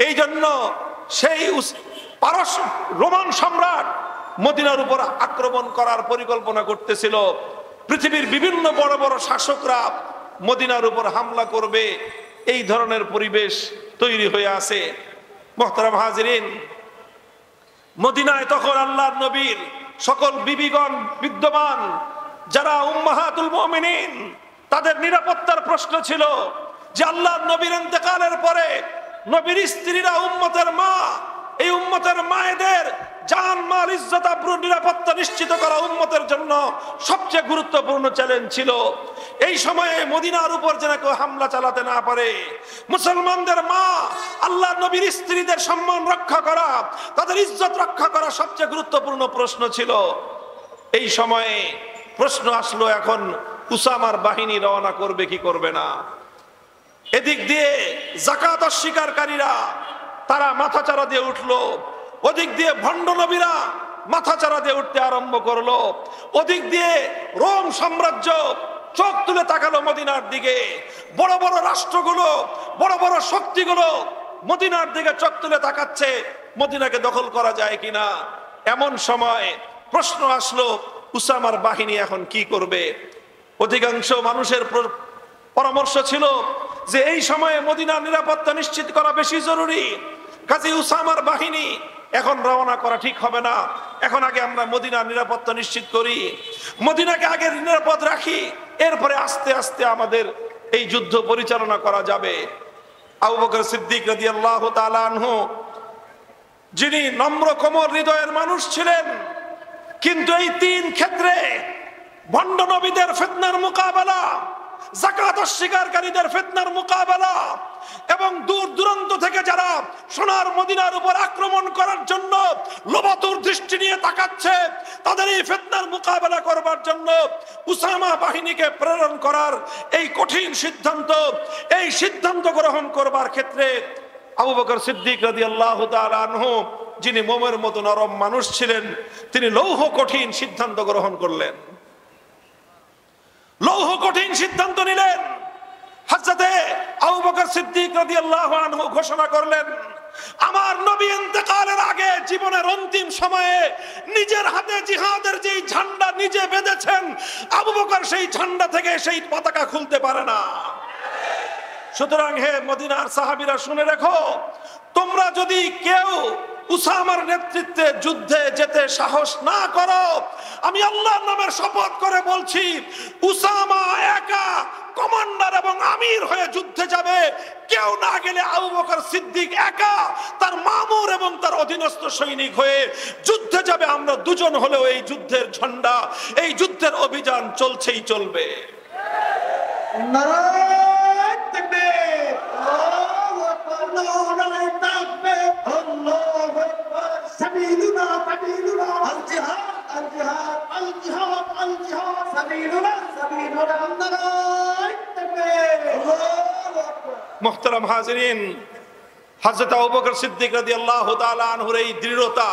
এই জন্য সেই পারস্য রোমান সম্রাট মদিনার উপর আক্রমণ করার পরিকল্পনা করতেছিল। পৃথিবীর বিভিন্ন বড় বড় শাসকরা মদিনার উপর হামলা করবে, এই ধরনের পরিবেশ তৈরি হয়ে আছে। মুহতারাম হাজিরিন, মদিনায় তখন আল্লাহর নবীর সকল বিবিগণ বিদ্যমান, যারা উম্মাহাতুল মুমিনিন, তাদের নিরাপত্তার প্রশ্ন ছিল যে আল্লাহর নবীর ইন্তেকালের পরে নবীর স্ত্রীরা উম্মতের মা, এই উম্মতের মায়েদের জান মাল ইজ্জত আবরু নিরাপত্তা নিশ্চিত করা উম্মতের জন্য সবচেয়ে গুরুত্বপূর্ণ চ্যালেঞ্জ ছিল। এই সময়ে মদিনার উপর যেন কেউ হামলা চালাতে না পারে, মুসলমানদের মা আল্লাহর নবীর স্ত্রীদের সম্মান রক্ষা করা, তাদের ইজ্জত রক্ষা করা সবচেয়ে গুরুত্বপূর্ণ প্রশ্ন ছিল। এই সময়ে প্রশ্ন আসলো, এখন উসামার বাহিনী রওনা করবে কি করবে না। এদিক দিয়ে যাকাত অস্বীকারীরা তারা মাথাচাড়া দিয়ে উঠলো, ওদিক দিয়ে ভণ্ড নবীরা মাথাচাড়া দিয়ে উঠতে আরম্ভ করলো, ওদিক দিয়ে রোম সাম্রাজ্য চোখ তুলে তাকালো মদিনার দিকে। বড় বড় রাষ্ট্রগুলো, বড় বড় শক্তিগুলো মদিনার দিকে চোখ তুলে তাকাচ্ছে মদিনাকে দখল করা যায় কিনা। এমন সময় প্রশ্ন আসলো, উসামার বাহিনী এখন কি করবে? অধিকাংশ মানুষের পরামর্শ ছিল যে এই সময়ে মদিনার নিরাপত্তা নিশ্চিত করা বেশি জরুরি, কাজী উসামার বাহিনী এখন রওনা করা ঠিক হবে না, এখন আগে আমরা মদিনার নিরাপত্তা নিশ্চিত করি, মদিনাকে আগে নিরাপদ রাখি, এরপরে আস্তে আস্তে আমাদের এই যুদ্ধ পরিচালনা করা যাবে। আবু বকর সিদ্দিক রাদিয়াল্লাহু তাআলা আনহু, যিনি নম্র কোমল হৃদয়ের মানুষ ছিলেন, কিন্তু এই তিন ক্ষেত্রে ভণ্ড নবীদের ফিতনার মোকাবেলা, যাকাত অস্বীকারীদের ফিতনার মোকাবেলা এবং দূর দূরান্ত থেকে যারা সোনার মদিনার উপর আক্রমণ করার জন্য লোভাতুর দৃষ্টি নিয়ে তাকাচ্ছে, তাদের এই ফিতনার মোকাবেলা করবার জন্য উসামা বাহিনীকে প্রেরণ করার এই কঠিন সিদ্ধান্ত, এই সিদ্ধান্ত গ্রহণ করবার ক্ষেত্রে আবু বকর সিদ্দিক রাদিয়াল্লাহু তাআলা আনহু, যিনি মোমের মতো নরম মানুষ ছিলেন, তিনি লৌহ কঠিন সিদ্ধান্ত গ্রহণ করলেন, লৌহ কঠিন সিদ্ধান্ত নিলেন। হযরতে আবু বকর সিদ্দিক রাদিয়াল্লাহু আনহু ঘোষণা করলেন, আমার নবী ইন্তেকালের আগে জীবনের অন্তিম সময়ে নিজের হাতে জিহাদের যেই ঝান্ডা নিজে বেঁধেছেন, আবু বকর সেই ঝান্ডা থেকে সেই পতাকা খুলতে পারে না। সুতরাং হে মদিনার সাহাবীরা, শুনে রেখো, তোমরা যদি কেউ উসামার নেতৃত্বে যুদ্ধে যেতে সাহস না করো, আমি আল্লাহর নামের শপথ করে বলছি, উসামা একা কমান্ডার এবং আমির হয়ে যুদ্ধে যাবে। কেউ না গেলে আবু বকর সিদ্দিক একা তার মামুর এবং তার অধীনস্থ সৈনিক হয়ে যুদ্ধে যাবে। আমরা দুজন হলেও এই যুদ্ধের ঝন্ডা, এই যুদ্ধের অভিযান চলছেই চলবে। নারায়ে তাকবীর, আল্লাহু আকবার, নারায়ে তাকবীর, আল্লাহু আকবার, সাবিলুনা সাবিলুনা, আল জিহাদ আল জিহাদ আল জিহাদ আল জিহাদ, সাবিলুনা সাবিলুনা, নারায়ে তাকবীর, আল্লাহু আকবার। মুহতারাম হাজিরিন, হযরত আবু বকর সিদ্দিক রাদিয়াল্লাহু তাআলা আনহুর এই দৃঢ়তা,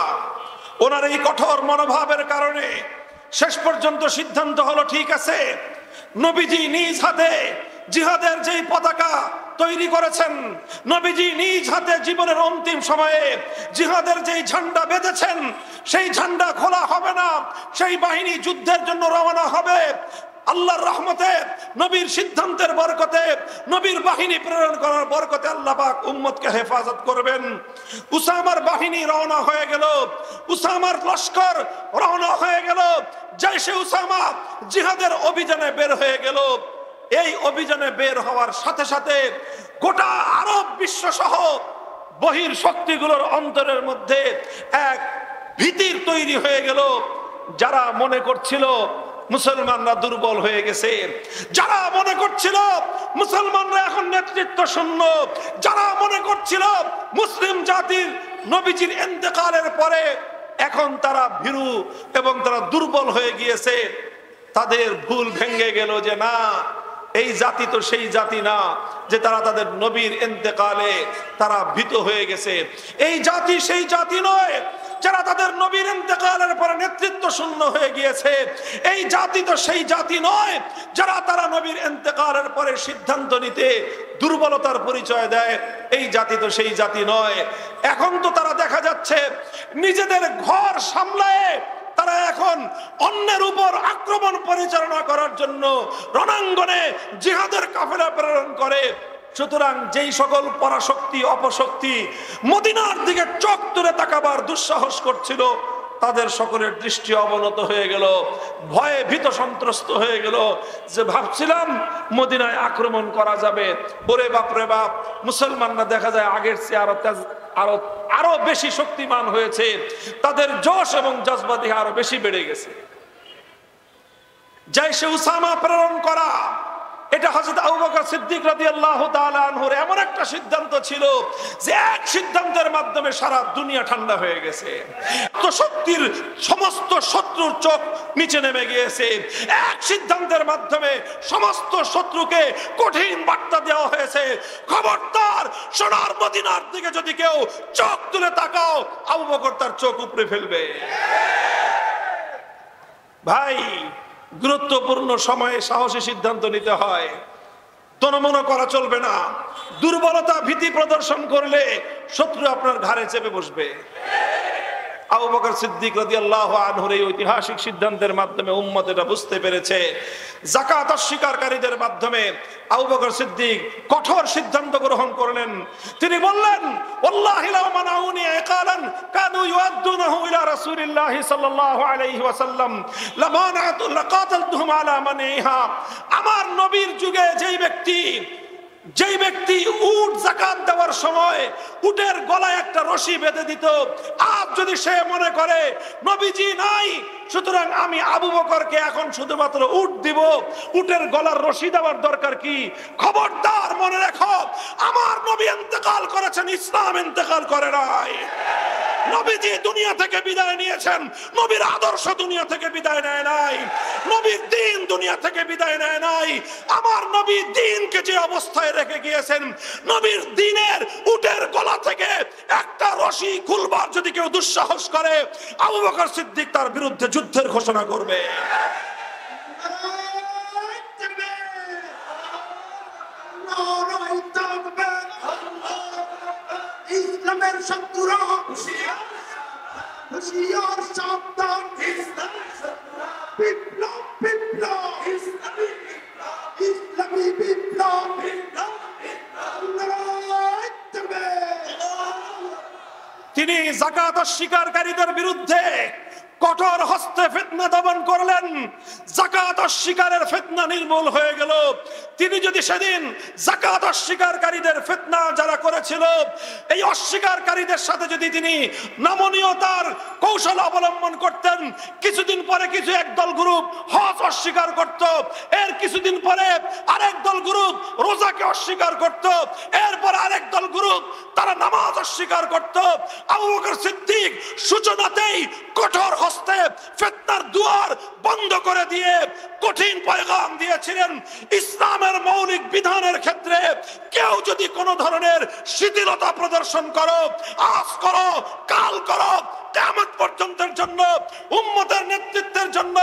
ওনার এই কঠোর মনোভাবের কারণে শেষ পর্যন্ত সিদ্ধান্ত হলো, ঠিক আছে, নবীজি নিজ হাতে জিহাদের যেই পতাকা তৈরি করেছেন, নবীজি নিজ হাতে জীবনের অন্তিম সময়ে জিহাদের যেই ঝান্ডা বেঁধেছেন, সেই ঝান্ডা খোলা হবে না, সেই বাহিনী যুদ্ধের জন্য রওনা হবে। আল্লাহর রহমতে, নবীর সিদ্ধান্তের বরকতে, নবীর বাহিনী প্রেরণ করার বরকতে আল্লাহ পাক উম্মতকে হেফাজত করবেন। উসামার বাহিনী রওনা হয়ে গেল, উসামার লস্কর রওনা হয়ে গেল, জাইশে উসামা জিহাদের অভিযানে বের হয়ে গেল। এই অভিযানে বের হওয়ার সাথে সাথে গোটা আরব বিশ্ব সহ বহির শক্তিগুলোর অন্তরের মধ্যে এক ভীতির তৈরি হয়ে গেল। যারা মনে করছিল মুসলমানরা দুর্বল হয়ে গেছে, যারা মনে করছিল মুসলমানরা এখন নেতৃত্ব শূন্য, যারা মনে করছিল মুসলিম জাতির নবীজির ইন্তেকালের পরে এখন তারা ভীরু এবং তারা দুর্বল হয়ে গিয়েছে, তাদের ভুল ভেঙে গেল যে না, এই জাতি তো সেই জাতি না যে তারা তাদের নবীর ইন্তেকালে তারা ভীত হয়ে গেছে। এই জাতি সেই জাতি নয় যারা তাদের নবীর ইন্তেকালের পরে নেতৃত্ব শূন্য হয়ে গিয়েছে। এই জাতি তো সেই জাতি নয় যারা তারা নবীর ইন্তেকালের পরে সিদ্ধান্ত নিতে দুর্বলতার পরিচয় দেয়। এই জাতি তো সেই জাতি নয়। এখন তো তারা দেখা যাচ্ছে নিজেদের ঘর সামলায় তারা এখন অন্যের উপর আক্রমণ পরিচালনা করার জন্য রণাঙ্গনে জিহাদের কাফেলা প্রেরণ করে। সুতরাং যেই সকল পরাশক্তি অপশক্তি মদিনার দিকে চোখ তুলে তাকাবার দুঃসাহস করছিল, তাদের সকলের দৃষ্টি অবনত হয়ে গেল, ভয়ে ভীত সন্ত্রস্ত হয়ে গেল। যে ভাবছিলাম মদিনায় আক্রমণ করা যাবে, ওরে বাপ রে বাপ, মুসলমানরা দেখা যায় আগের চেয়ে আরো বেশি শক্তিমান হয়েছে, তাদের জোশ এবং জজবা দিয়ে আরো বেশি বেড়ে গেছে। জাইশে উসামা প্রেরণ করা এটা হযরত আবু বকর সিদ্দিক রাদিয়াল্লাহু তাআলা আনহুর এমন একটা সিদ্ধান্ত ছিল যে এক সিদ্ধান্তের মাধ্যমে সারা দুনিয়া ঠান্ডা হয়ে গেছে। তো শক্তির সমস্ত শত্রুর চোখ নিচে নেমে গিয়েছে। এক সিদ্ধান্তের মাধ্যমে সমস্ত শত্রুকে কঠিন বার্তা দেওয়া হয়েছে, খবরদার সোনার মদিনার দিকে যদি কেউ চোখ তুলে তাকাও আবু বকর তার চোখ উপড়ে ফেলবে। ভাই, গুরুত্বপূর্ণ সময়ে সাহসী সিদ্ধান্ত নিতে হয়, তনমন করা চলবে না। দুর্বলতা ভীতি প্রদর্শন করলে শত্রু আপনার ঘাড়ে চেপে বসবে। আবু বকর সিদ্দিক রাদিয়াল্লাহু আনহুর এই ঐতিহাসিক সিদ্ধান্তের মাধ্যমে উম্মত এটা বুঝতে পেরেছে। যাকাত অস্বীকারীদের মাধ্যমে আবু বকর সিদ্দিক কঠোর সিদ্ধান্ত গ্রহণ করলেন। তিনি বললেন, ওয়াল্লাহি লাউ মানাউনি ইকালান কানু ইউআদ্দুনাহু ইলা রাসূলিল্লাহি সাল্লাল্লাহু আলাইহি ওয়াসাল্লাম লামানাতু লাকাতালতুহুম আলা মানিহা। আমার নবীর যুগে যেই ব্যক্তি উট যাকাত দেওয়ার সময় উটের গলায় একটা রশি বেঁধে দিত, আজ যদি সে মনে করে নবীজি নাই, সুতরাং আমি আবু বকরকে এখন শুধুমাত্র উট দিব, উটের গলার রশি দেওয়ার দরকার কি? খবরদার, মনে রাখো, আমার নবী ইন্তেকাল করেছেন, ইসলাম ইন্তেকাল করে নাই। নবীজি দুনিয়া থেকে বিদায় নিয়েছেন, নবীর আদর্শ দুনিয়া থেকে বিদায় নেয় নাই, নবীর দ্বীন দুনিয়া থেকে বিদায় নেয় নাই। আমার নবী দ্বীনকে যে অবস্থায় রেখে গিয়েছেন, নবীর দ্বীনের উটের গলা থেকে একটা রশি খুলবার যদি কেউ দুঃসাহস করে, আবু বকর সিদ্দিক তার বিরুদ্ধে যুদ্ধের ঘোষণা করবে। ইসলামের শত্রুরা হুঁশিয়ার সাবধান, বিপ্লব বিপ্লব ইসলামী বিপ্লব। তিনি যাকাত অস্বীকারীদের বিরুদ্ধে কঠোর হস্তে ফিতনা দমন করলেন। যাকাত অস্বীকারের ফিতনা নির্মূল হয়ে গেল। তিনি যদি সেদিন যাকাত অস্বীকারীদের ফিতনা যারা করেছিল, এই অস্বীকারীদের সাথে যদি তিনি নমনীয়তার কৌশল অবলম্বন করতেন, কিছুদিন পরে কিছু একদল গ্রুপ হজ অস্বীকার করত, এর কিছুদিন পরে আরেক দল গ্রুপ রোজাকে অস্বীকার করত, এরপর আরেক দল গ্রুপ তারা নামাজ অস্বীকার করত। আবু বকর সিদ্দিক সূচনাতেই কঠোর হস্তে ফিতনার দুয়ার বন্ধ করে দিয়ে কঠিন পয়গাম দিয়েছিলেন, ইসলামের মৌলিক বিধানের ক্ষেত্রে কেউ যদি কোনো ধরনের শিথিলতা প্রদর্শন করো, আজ করো, কাল করো, কিয়ামত পর্যন্তের জন্য উম্মতের নেতৃত্বের জন্য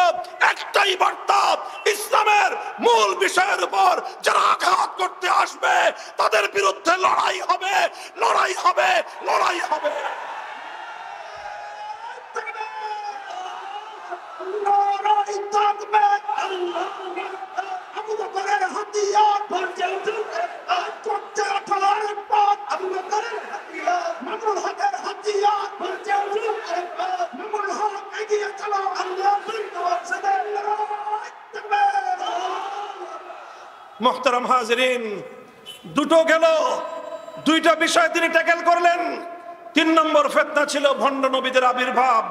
একটাই বার্তা, ইসলামের মূল বিষয়ের উপর যারা আঘাত করতে আসবে তাদের বিরুদ্ধে লড়াই হবে, লড়াই হবে, লড়াই হবে। আবু বকরের হাতিয়ার ভরছে করছে 18 পথ। আবু বকরের হাতিয়ার, মামুনুল হকের হাতিয়ার ভরছে মামুনুল হক এগিয়ে চলো, আল্লাহ মুহতারাম হাজিরিন, দুটো গেল, দুইটা বিষয় তিনি ট্যাকেল করলেন। 3 নম্বর ফিতনা ছিল ভণ্ড নবীদের আবির্ভাব।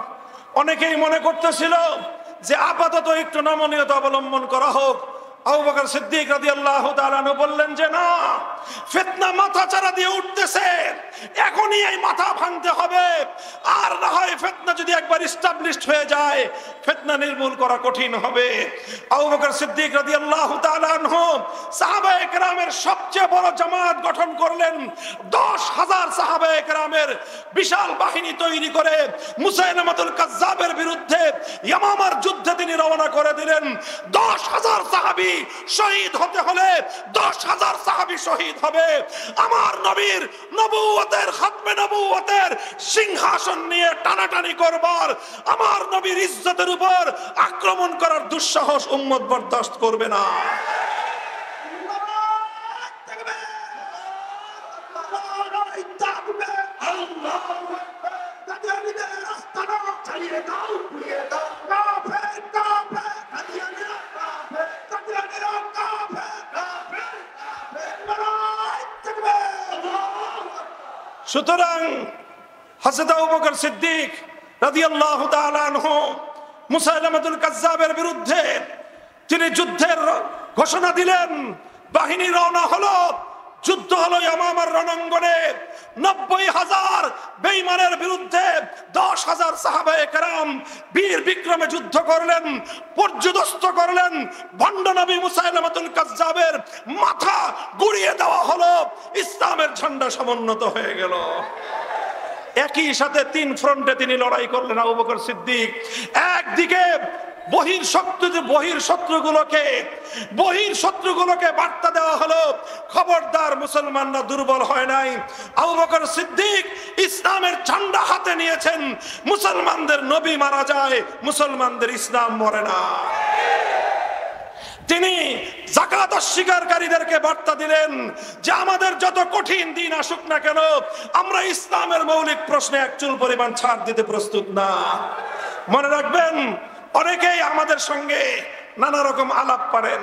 অনেকেই মনে করতেছিল যে আপাতত একটু নমনীয়তা অবলম্বন করা হোক। আবু বকর সিদ্দিক রাদিয়াল্লাহু তাআলা আনহু বললেন যে না, ফিতনা মাথা চারা দিয়ে উঠতেছে, এখনই এই মাথা ভাঙতে হবে, আর না হয় ফিতনা যদি একবার এস্টাবলিশড হয়ে যায় ফিতনা নির্মূল করা কঠিন হবে। আবু বকর সিদ্দিক রাদিয়াল্লাহু তাআলা আনহু সাহাবায়ে কেরামের সবচেয়ে বড় জামাত গঠন করলেন। 10,000 সাহাবায়ে কেরামের বিশাল বাহিনী তৈরি করে মুসাইলামাতুল কাজ্জাবের বিরুদ্ধে ইয়ামামার যুদ্ধে তিনি রওনা করে দিলেন। 10,000 সাহাবী শহীদ হতে হলে 10,000 সাহাবী শহীদ হবে। আমার নবীর নবুয়তের খাতমে নবুয়তের সিংহাসন নিয়ে টানাটানি করবার, আমার নবীর ইজ্জতের উপর আক্রমণ করার দুঃসাহস উম্মত বরদাস্ত করবে না। সুতরাং হযরত আবু বকর সিদ্দিক রাদিয়াল্লাহু তাআলা আনহু মুসাইলামাতুল কাজ্জাবের বিরুদ্ধে তিনি যুদ্ধের ঘোষণা দিলেন। বাহিনী রওনা হলো, যুদ্ধ হলো ইয়ামামার রণাঙ্গনে। 90,000 বেঈমানের বিরুদ্ধে 10,000 সাহাবায়ে কেরাম বীর বিক্রমে যুদ্ধ করলেন, পর্যুদস্ত করলেন। ভণ্ড নবী মুসাইলামাতুল কাজ্জাবের মাথা গুড়িয়ে দেওয়া হলো, ইসলামের ঝান্ডা সমুন্নত হয়ে গেল। একই সাথে 3 ফ্রন্টে তিনি লড়াই করলেন আবু বকর সিদ্দিক। একদিকে বহির শত্রুগুলোকে বার্তা দেওয়া হলো, খবরদার মুসলমানরা দুর্বল হয় নাই। আবু বকর সিদ্দিক ইসলামের ঝান্ডা হাতে নিয়েছেন। মুসলমানদের নবী মারা যায়, মুসলমানদের ইসলাম মরে না। তিনি যাকাত অস্বীকারীদেরকে বার্তা দিলেন যে আমাদের যত কঠিন দিন আসুক না কেন, আমরা ইসলামের মৌলিক প্রশ্নে এক চুল পরিমাণ ছাড় দিতে প্রস্তুত না। মনে রাখবেন, অনেকেই আমাদের সঙ্গে নানা রকম আলাপ করেন,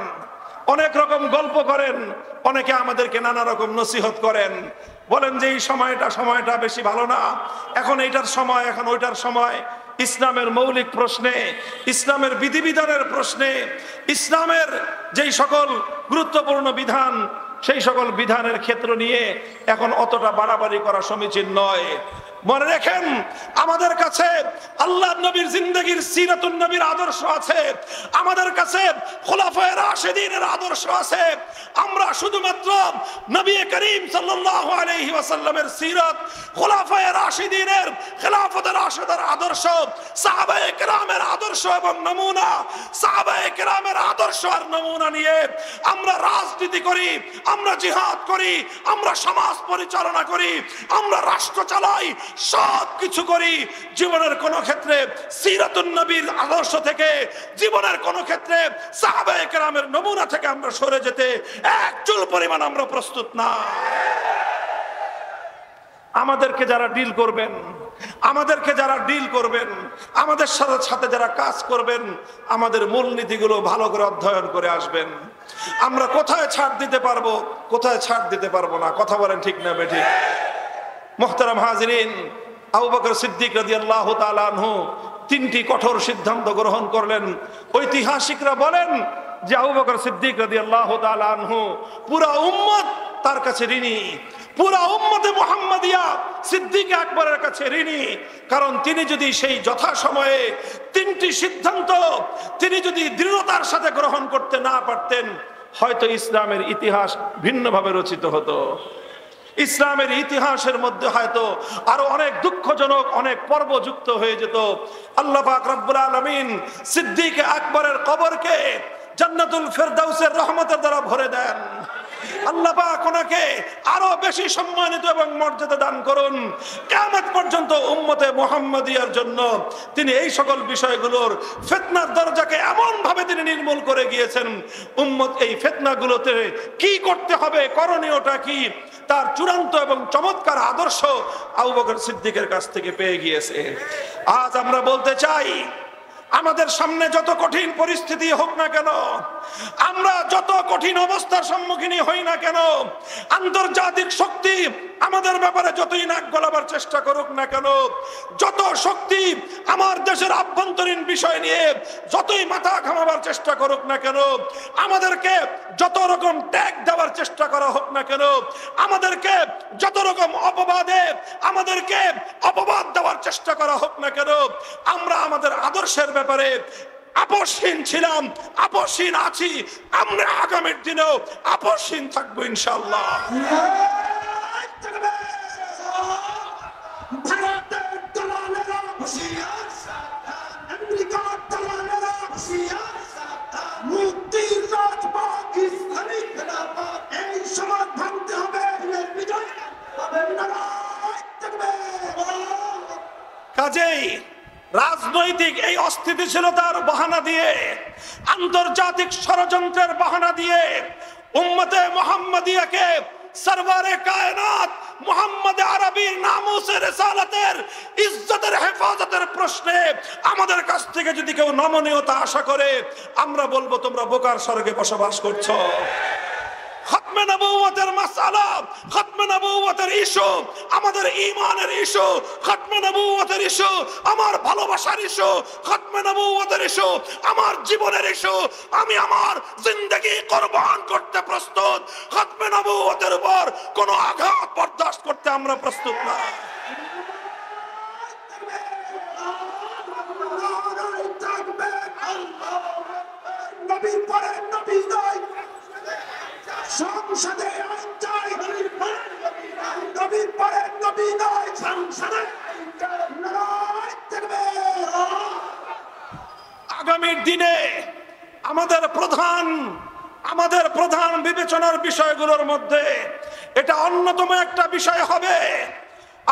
অনেক রকম গল্প করেন, অনেকে আমাদেরকে নানা রকম নসিহত করেন, বলেন যে এই সময়টা বেশি ভালো না, এখন এইটার সময়, এখন ওইটার সময়। ইসলামের মৌলিক প্রশ্নে, ইসলামের বিধিবিধানের প্রশ্নে, ইসলামের যেই সকল গুরুত্বপূর্ণ বিধান, সেই সকল বিধানের ক্ষেত্র নিয়ে এখন অতটা বাড়াবাড়ি করা সমীচীন নয়। মনে রাখেন, আমাদের কাছে আল্লাহর নবীর জিন্দেগীর সিরাতুন নবীর আদর্শ আছে, আমাদের কাছে খুলাফায়ে রাশিদিনের আদর্শ আছে। আমরা শুধুমাত্র নবী করিম সাল্লাল্লাহু আলাইহি ওয়াসাল্লামের সিরাত, খুলাফায়ে রাশিদিনের খেলাফতের রাশিদার আদর্শ, সাহাবায়ে কেরামের আদর্শ এবং নমুনা, সাহাবায়ে কেরামের আদর্শ আর নমুনা নিয়ে আমরা রাজনীতি করি, আমরা জিহাদ করি, আমরা সমাজ পরিচালনা করি, আমরা রাষ্ট্র চালাই, সব কিছু করি। জীবনের কোন ক্ষেত্রে সিরাতুন নবীর আদর্শ থেকে, জীবনের কোন ক্ষেত্রে সাহাবায়ে কেরামের নমুনা থেকে আমরা সরে যেতে এক চুল পরিমাণ আমরা প্রস্তুত না। আমাদেরকে যারা ডিল করবেন, আমাদের সাথে যারা কাজ করবেন, আমাদের মূলনীতিগুলো ভালো করে অধ্যয়ন করে আসবেন। আমরা কোথায় ছাড় দিতে পারবো, কোথায় ছাড় দিতে পারবো না, কথা বলেন ঠিক না বেঠিক? মুহতারাম হাজিরিন, আবু বকর সিদ্দিক রাদিয়াল্লাহু তাআলা আনহু 3টি কঠোর সিদ্ধান্ত গ্রহণ করলেন। ঐতিহাসিকরা বলেন যে আবু বকর সিদ্দিক রাদিয়াল্লাহু তাআলা আনহু পুরা উম্মত তার কাছে ঋণী, পুরা উম্মতে মুহাম্মাদিয়া সিদ্দিক আকবরের কাছে ঋণী। কারণ তিনি যদি সেই যথাসময়ে 3টি সিদ্ধান্ত তিনি যদি দৃঢ়তার সাথে গ্রহণ করতে না পারতেন, হয়তো ইসলামের ইতিহাস ভিন্নভাবে রচিত হতো। ইসলামের ইতিহাসের মধ্যে হয়তো আরো অনেক দুঃখজনক অনেক পর্ব যুক্ত হয়ে যেত। আল্লাহ পাক রব্বুল আলামিন সিদ্দিক আকবরের কবরকে জান্নাতুল ফেরদাউসের রহমতের দ্বারা ভরে দেন। আল্লাহ পাক ওনাকে আরো বেশি সম্মানিত এবং মর্যাদা দান করুন। কিয়ামত পর্যন্ত উম্মতে মুহাম্মাদিয়ার জন্য তিনি এই সকল বিষয়গুলোর ফিতনার দরজাকে এমন ভাবে তিনি নির্মূল করে গিয়েছেন, উম্মত এই ফিতনাগুলোতে কি করতে হবে, করণীয়টা কি, তার চূড়ান্ত এবং চমৎকার আদর্শ আবু বকর সিদ্দিকের কাছ থেকে পেয়ে গিয়েছে। আজ আমরা বলতে চাই, আমাদের সামনে যত কঠিন পরিস্থিতি হোক না কেন, আমরা যত কঠিন অবস্থার সম্মুখীন হই না কেন, আন্তর্জাতিক শক্তি আমাদের ব্যাপারে যতই নাক গলাবার চেষ্টা করুক না কেন, যত শক্তি আমার দেশের আভ্যন্তরীণ বিষয় নিয়ে যতই মাথা ঘামাবার চেষ্টা করুক না কেন, আমাদেরকে যত রকম ট্যাগ দেওয়ার চেষ্টা করা হোক না কেন, আমাদেরকে যত রকম আমাদেরকে অপবাদ দেওয়ার চেষ্টা করা হোক না কেন, আমরা আমাদের আদর্শের ব্যাপারে আপোষহীন ছিলাম, আপোষহীন আছি, আমরা আগামীর দিনেও আপোষহীন থাকবো ইনশাআল্লাহ। কাজেই রাজনৈতিক এই অস্থিতিশীলতার বাহানা দিয়ে, আন্তর্জাতিক ষড়যন্ত্রের বাহানা দিয়ে উম্মতে মুহাম্মাদিয়াকে সরওয়ারে কায়নাত মুহাম্মদ আরবীর নামুসের রিসালাতের ইজ্জতের হেফাজতের প্রশ্নে আমাদের কাছ থেকে যদি কেউ নমনীয়তা আশা করে, আমরা বলবো তোমরা বোকার স্বর্গে বসবাস করছো। খতমে নবুয়তের মাসআলা, খতমে নবুয়তের ইস্যু আমাদের ঈমানের ইস্যু, খতমে নবুয়তের ইস্যু আমার ভালোবাসার ইস্যু, খতমে নবুয়তের ইস্যু আমার জীবনের ইস্যু। আমি আমার জিন্দেগি কুরবান করতে প্রস্তুত। খতমে নবুয়তের উপর কোনো আঘাত বরদাস্ত করতে আমরা প্রস্তুত না। নবীর পরে নবী নয়, সংসদে আইন চাই। নবীর পরে নবী নয়, সংসদে নারায়ে তাকবীর। আগামীর দিনে আমাদের প্রধান বিবেচনার বিষয়গুলোর মধ্যে এটা অন্যতম একটা বিষয় হবে।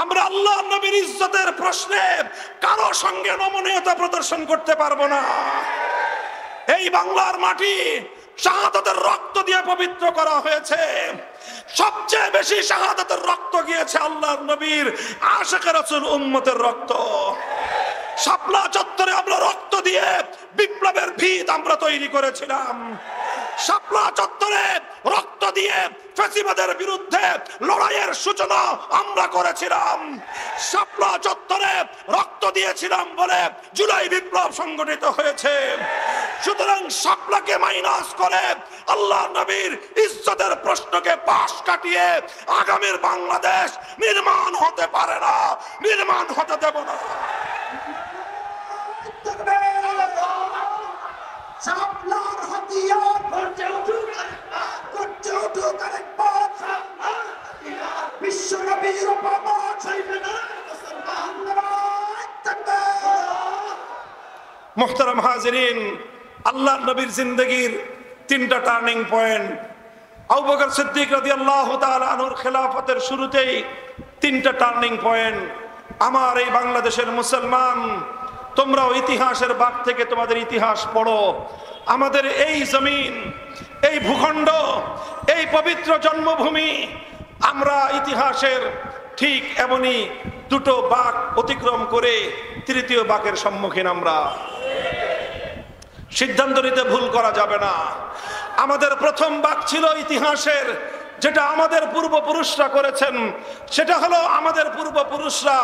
আমরা আল্লাহ নবীর ইজ্জতের প্রশ্নে কারো সঙ্গে নমনীয়তা প্রদর্শন করতে পারবো না। এই বাংলার মাটি শাহাদাতের রক্ত দিয়ে পবিত্র করা হয়েছে। সবচেয়ে বেশি শাহাদাতের রক্ত গিয়েছে আল্লাহর নবীর আশিক রাসূল উম্মতের রক্ত। শাপলা চত্বরে আমরা রক্ত দিয়ে বিপ্লবের ভিত আমরা তৈরি করেছিলাম। শাপলা চত্বরে রক্ত দিয়ে ফ্যাসিবাদের বিরুদ্ধে লড়াইয়ের সূচনা আমরা করেছিলাম। শাপলা চত্বরে রক্ত দিয়েছিলাম বলে জুলাই বিপ্লব সংগঠিত হয়েছে। সুতরাং শাপলাকে মাইনাস করে আল্লাহ নবীর ইজ্জতের প্রশ্নকে পাশ কাটিয়ে আগামীর বাংলাদেশ নির্মাণ হতে পারে না, নির্মাণ হতে দেব না। শাপলার হাতিয়ার গর্জে উঠুক, গর্জে উঠুক আরেকবার। বিশ্ব নবীর উপমা চাইবে না। নারায়ে তাকবীর। মুহতারাম হাজিরিন, আল্লাহ নবীর জিন্দগির তিনটা টার্নিং পয়েন্ট। আবু বকর সিদ্দিক রাদিয়াল্লাহু তাআলা আনহুর খেলাফতের শুরুতেই তিনটা টার্নিং পয়েন্ট। আমার এই বাংলাদেশের মুসলমান, তোমরাও ইতিহাসের বাগ থেকে তোমাদের ইতিহাস পড়ো। আমাদের এই জমিন, এই ভূখণ্ড, এই পবিত্র জন্মভূমি, আমরা ইতিহাসের ঠিক এমনই দুটো বাঁক অতিক্রম করে তৃতীয় বাঁকের সম্মুখীন। আমরা সিদ্ধান্ত নিতে ভুল করা যাবে না। আমাদের প্রথম বাঁক ছিল ইতিহাসের, যেটা আমাদের পূর্বপুরুষরা করেছেন। সেটা হলো আমাদের পূর্বপুরুষরা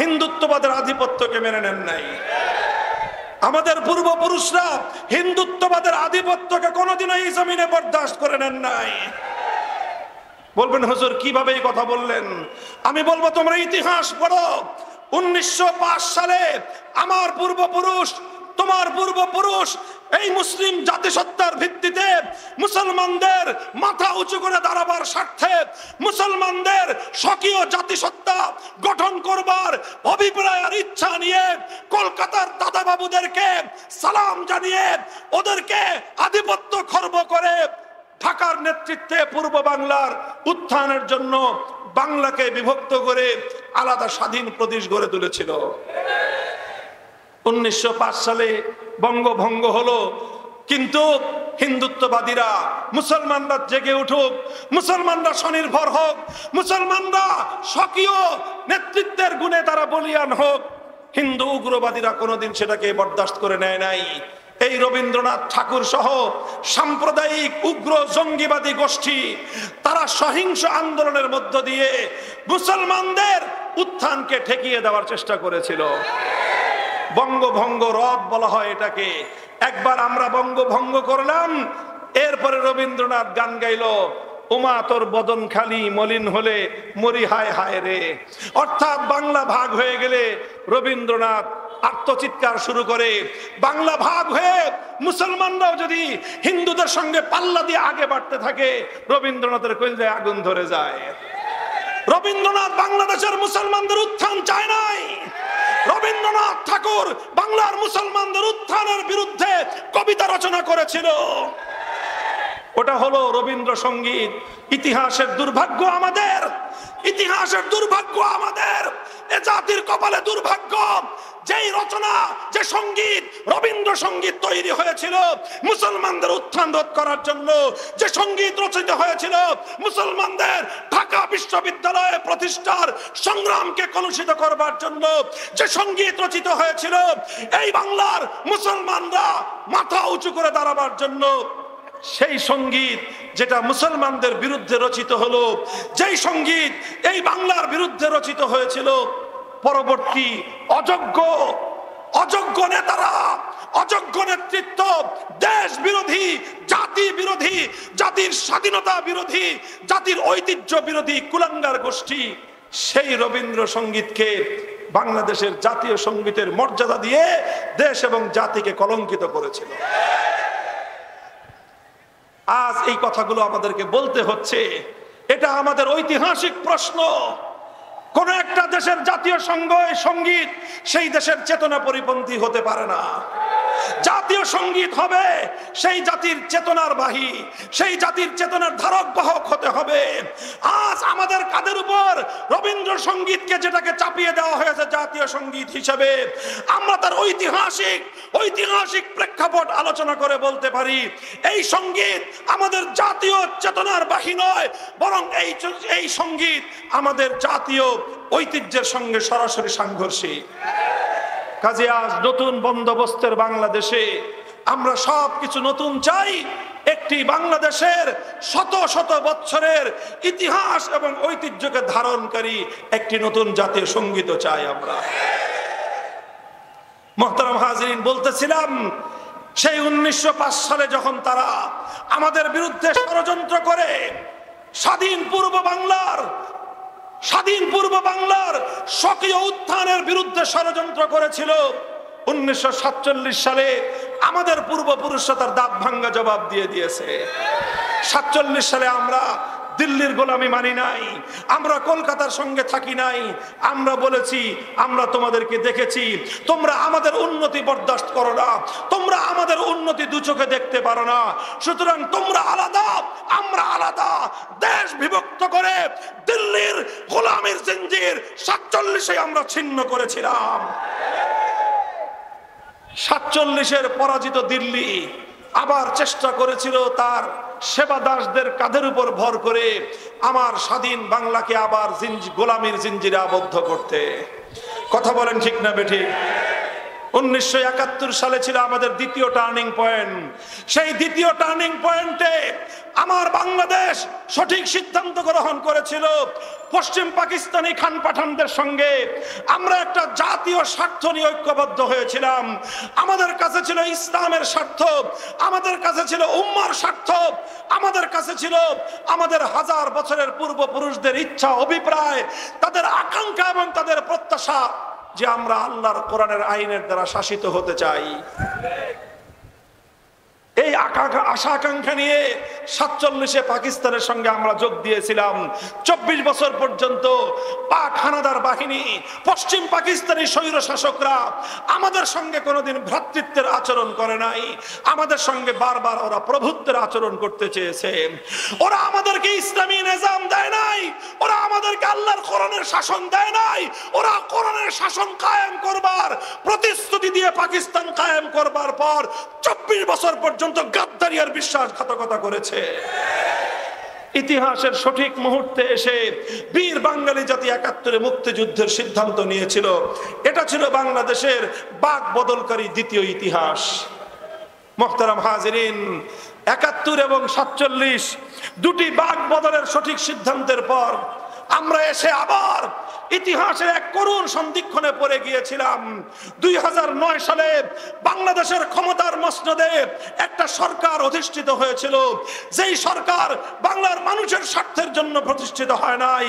হিন্দুত্ববাদের আধিপত্যকে মেনে নেন নাই। আমাদের পূর্বপুরুষরা হিন্দুত্ববাদের আধিপত্যকে কোনোদিনও এই জমিনে বরদাস্ত করে নেন নাই। বলবেন হুজুর কিভাবে এই কথা বললেন? আমি বলবো তোমরা ইতিহাস পড়ো। 1905 সালে আমার পূর্বপুরুষ, তোমার পূর্বপুরুষ এই মুসলিম জাতিসত্তার ভিত্তিতে মুসলমানদের মাথা উঁচু করে দাঁড়াবার স্বার্থে, মুসলমানদের স্বকীয় জাতিসত্তা গঠন করবার অভিপ্রায় আর ইচ্ছা নিয়ে কলকাতার দাদাবাবুদেরকে সালাম জানিয়ে ওদেরকে আধিপত্য খর্ব করে ঢাকার নেতৃত্বে পূর্ব বাংলার উত্থানের জন্য বাংলাকে বিভক্ত করে আলাদা স্বাধীন প্রদেশ গড়ে তুলেছিল। 1905 সালে বঙ্গভঙ্গ হলো, কিন্তু হিন্দুত্ববাদীরা, মুসলমানরা জেগে উঠুক, মুসলমানরা স্বনির্ভর হোক, মুসলমানরা স্বকীয় নেতৃত্বের গুণে তারা বলিয়ান হোক, হিন্দু উগ্রবাদীরা কোনোদিন সেটাকে বরদাস্ত করে নেয় নাই। এই রবীন্দ্রনাথ ঠাকুর সহ সাম্প্রদায়িক উগ্র জঙ্গিবাদী গোষ্ঠী তারা সহিংস আন্দোলনের মধ্য দিয়ে মুসলমানদের উত্থানকে ঠেকিয়ে দেওয়ার চেষ্টা করেছিল। বঙ্গভঙ্গ রদ বলা হয় এটাকে। একবার আমরা বঙ্গভঙ্গ করলাম, এরপরে রবীন্দ্রনাথ গান গাইলো, উমা তোর বদন খালি মলিন হলে মরি হায় হায় রে। অর্থাৎ বাংলা ভাগ হয়ে গেলে রবীন্দ্রনাথ আত্মচিৎকার শুরু করে। বাংলা ভাগ হয়ে মুসলমানরাও যদি হিন্দুদের সঙ্গে পাল্লা দিয়ে আগে বাড়তে থাকে, রবীন্দ্রনাথের কলিজায় আগুন ধরে যায়। রবীন্দ্রনাথ বাংলাদেশের মুসলমানদের উত্থান চায় নাই। রবীন্দ্রনাথ ঠাকুর বাংলার মুসলমানদের উত্থানের বিরুদ্ধে কবিতা রচনা করেছিল। ওটা হলো রবীন্দ্রসঙ্গীত। ইতিহাসের দুর্ভাগ্য আমাদের, ইতিহাসের দুর্ভাগ্য আমাদের, এ জাতির কপালে দুর্ভাগ্য। যেই রচনা, যে সঙ্গীত, রবীন্দ্রসঙ্গীত তৈরি হয়েছিল মুসলমানদের উত্থান রোধ করার জন্য, যে সঙ্গীত রচিত হয়েছিল মুসলমানদের ঢাকা বিশ্ববিদ্যালয়ে প্রতিষ্ঠার সংগ্রামকে কলুষিত করবার জন্য, যে সঙ্গীত রচিত হয়েছিল এই বাংলার মুসলমানরা মাথা উঁচু করে দাঁড়াবার জন্য, সেই সঙ্গীত যেটা মুসলমানদের বিরুদ্ধে রচিত হলো, যেই সঙ্গীত এই বাংলার বিরুদ্ধে রচিত হয়েছিল, পরবর্তী অযোগ্য নেতারা, অযোগ্য নেতৃত্ব, দেশ বিরোধী, জাতি বিরোধী, জাতির স্বাধীনতা বিরোধী, জাতির ঐতিহ্য বিরোধী কুলাঙ্গার গোষ্ঠী সেই রবীন্দ্রসঙ্গীতকে বাংলাদেশের জাতীয় সঙ্গীতের মর্যাদা দিয়ে দেশ এবং জাতিকে কলঙ্কিত করেছিল। আজ এই কথাগুলো আমাদেরকে বলতে হচ্ছে। এটা আমাদের ঐতিহাসিক প্রশ্ন। কোন একটা দেশের জাতীয় সঙ্গীত সেই দেশের চেতনা পরিপন্থী হতে পারে না। জাতীয় সঙ্গীত হবে সেই জাতির চেতনার বাহী, সেই জাতির চেতনার ধারক বাহক হতে হবে। আজ আমাদের কাঁধের উপর রবীন্দ্রসঙ্গীতকে যেটাকে চাপিয়ে দেওয়া হয়েছে জাতীয় সঙ্গীত হিসেবে, আমরা তার ঐতিহাসিক প্রেক্ষাপট আলোচনা করে বলতে পারি এই সঙ্গীত আমাদের জাতীয় চেতনার বাহী নয়, বরং এই সঙ্গীত আমাদের জাতীয় ঐতিহ্যের সঙ্গে সরাসরি সাংঘর্ষিক। কাজে আজ নতুন বন্দোবস্তের বাংলাদেশে আমরা সবকিছু নতুন চাই। একটি বাংলাদেশের শত শত বছরের ইতিহাস এবং ঐতিহ্যকে ধারণকারী একটি নতুন জাতীয় সঙ্গীত চাই আমরা। মোহতারাম হাজিরিন, বলতেছিলাম সেই 1905 সালে যখন তারা আমাদের বিরুদ্ধে ষড়যন্ত্র করে স্বাধীন পূর্ব বাংলার স্বকীয় উত্থানের বিরুদ্ধে ষড়যন্ত্র করেছিল, 1947 সালে আমাদের পূর্বপুরুষরা তার দাঁত ভাঙ্গা জবাব দিয়ে দিয়েছে। 47 সালে আমরা দিল্লির গোলামি মানি নাই, আমরা কলকাতার সঙ্গে থাকি নাই। আমরা বলেছি আমরা তোমাদেরকে দেখেছি, তোমরা আমাদের উন্নতি বরদাস্ত করো না, তোমরা আমাদের উন্নতি দু চোখে দেখতে পারো না, সুতরাং তোমরা আলাদা আমরা আলাদা। দেশ বিভক্ত করে দিল্লির গোলামির জিঞ্জির 47-এ আমরা ছিন্ন করেছিলাম। 47-এর পরাজিত দিল্লি আবার চেষ্টা করেছিল তার সেবা দাসদের কাঁধের উপর ভর করে আমার স্বাধীন বাংলাকে আবার গোলামির জিঞ্জিরে আবদ্ধ করতে। কথা বলেন ঠিক না বেঠিক? 1971 সালে ছিল আমাদের দ্বিতীয় টার্নিং পয়েন্ট। সেই দ্বিতীয় টার্নিং পয়েন্টে আমার বাংলাদেশ সঠিক সিদ্ধান্ত গ্রহণ করেছিল। পশ্চিম পাকিস্তানি খান পাঠানদের সঙ্গে আমরা একটা জাতীয় স্বার্থ নিয়ে ঐক্যবদ্ধ হয়েছিলাম। আমাদের কাছে ছিল ইসলামের স্বার্থ, আমাদের কাছে ছিল উম্মার স্বার্থ, আমাদের কাছে ছিল আমাদের হাজার বছরের পূর্বপুরুষদের ইচ্ছা, অভিপ্রায়, তাদের আকাঙ্ক্ষা এবং তাদের প্রত্যাশা যে আমরা আল্লাহর কোরআনের আইনের দ্বারা শাসিত হতে চাই। এই আশা আকাঙ্ক্ষা নিয়ে 47-এ পাকিস্তানের সঙ্গে আমরা যোগ দিয়েছিলাম। 24 বছর পর্যন্ত পাক হানাদার বাহিনী, পশ্চিম পাকিস্তানি স্বৈর শাসকরা আমাদের সঙ্গে কোনোদিন ভ্রাতৃত্বের আচরণ করে নাই। আমাদের সঙ্গে বারবার ওরা প্রভুত্বের আচরণ করতে চেয়েছে। ওরা আমাদেরকে ইসলামী নিজাম দেয় নাই, ওরা আমাদেরকে আল্লাহর কোরআনের শাসন দেয় নাই। ওরা কোরআনের শাসন কায়েম করবার প্রতিশ্রুতি দিয়ে পাকিস্তান কায়েম করবার পর 24 বছর পর্যন্ত গাদ্দারি আর বিশ্বাসঘাতকতা করেছে। ইতিহাসের সঠিক মুহূর্তে এসে বীর বাঙালি জাতি 71-এ মুক্তিযুদ্ধের সিদ্ধান্ত নিয়েছিল। এটা ছিল বাংলাদেশের বাক বদলকারী দ্বিতীয় ইতিহাস। মুহতারাম হাজিরিন, 71 এবং 47 দুটি বাক বদলের সঠিক সিদ্ধান্তের পর আমরা এসে আবার ইতিহাসের এক করুণ সন্ধিক্ষণে পড়ে গিয়েছিলাম। 2009 সালে বাংলাদেশের ক্ষমতার মসনদে একটা সরকার অধিষ্ঠিত হয়েছিল, যেই সরকার বাংলার মানুষের স্বার্থের জন্য প্রতিষ্ঠিত হয় নাই,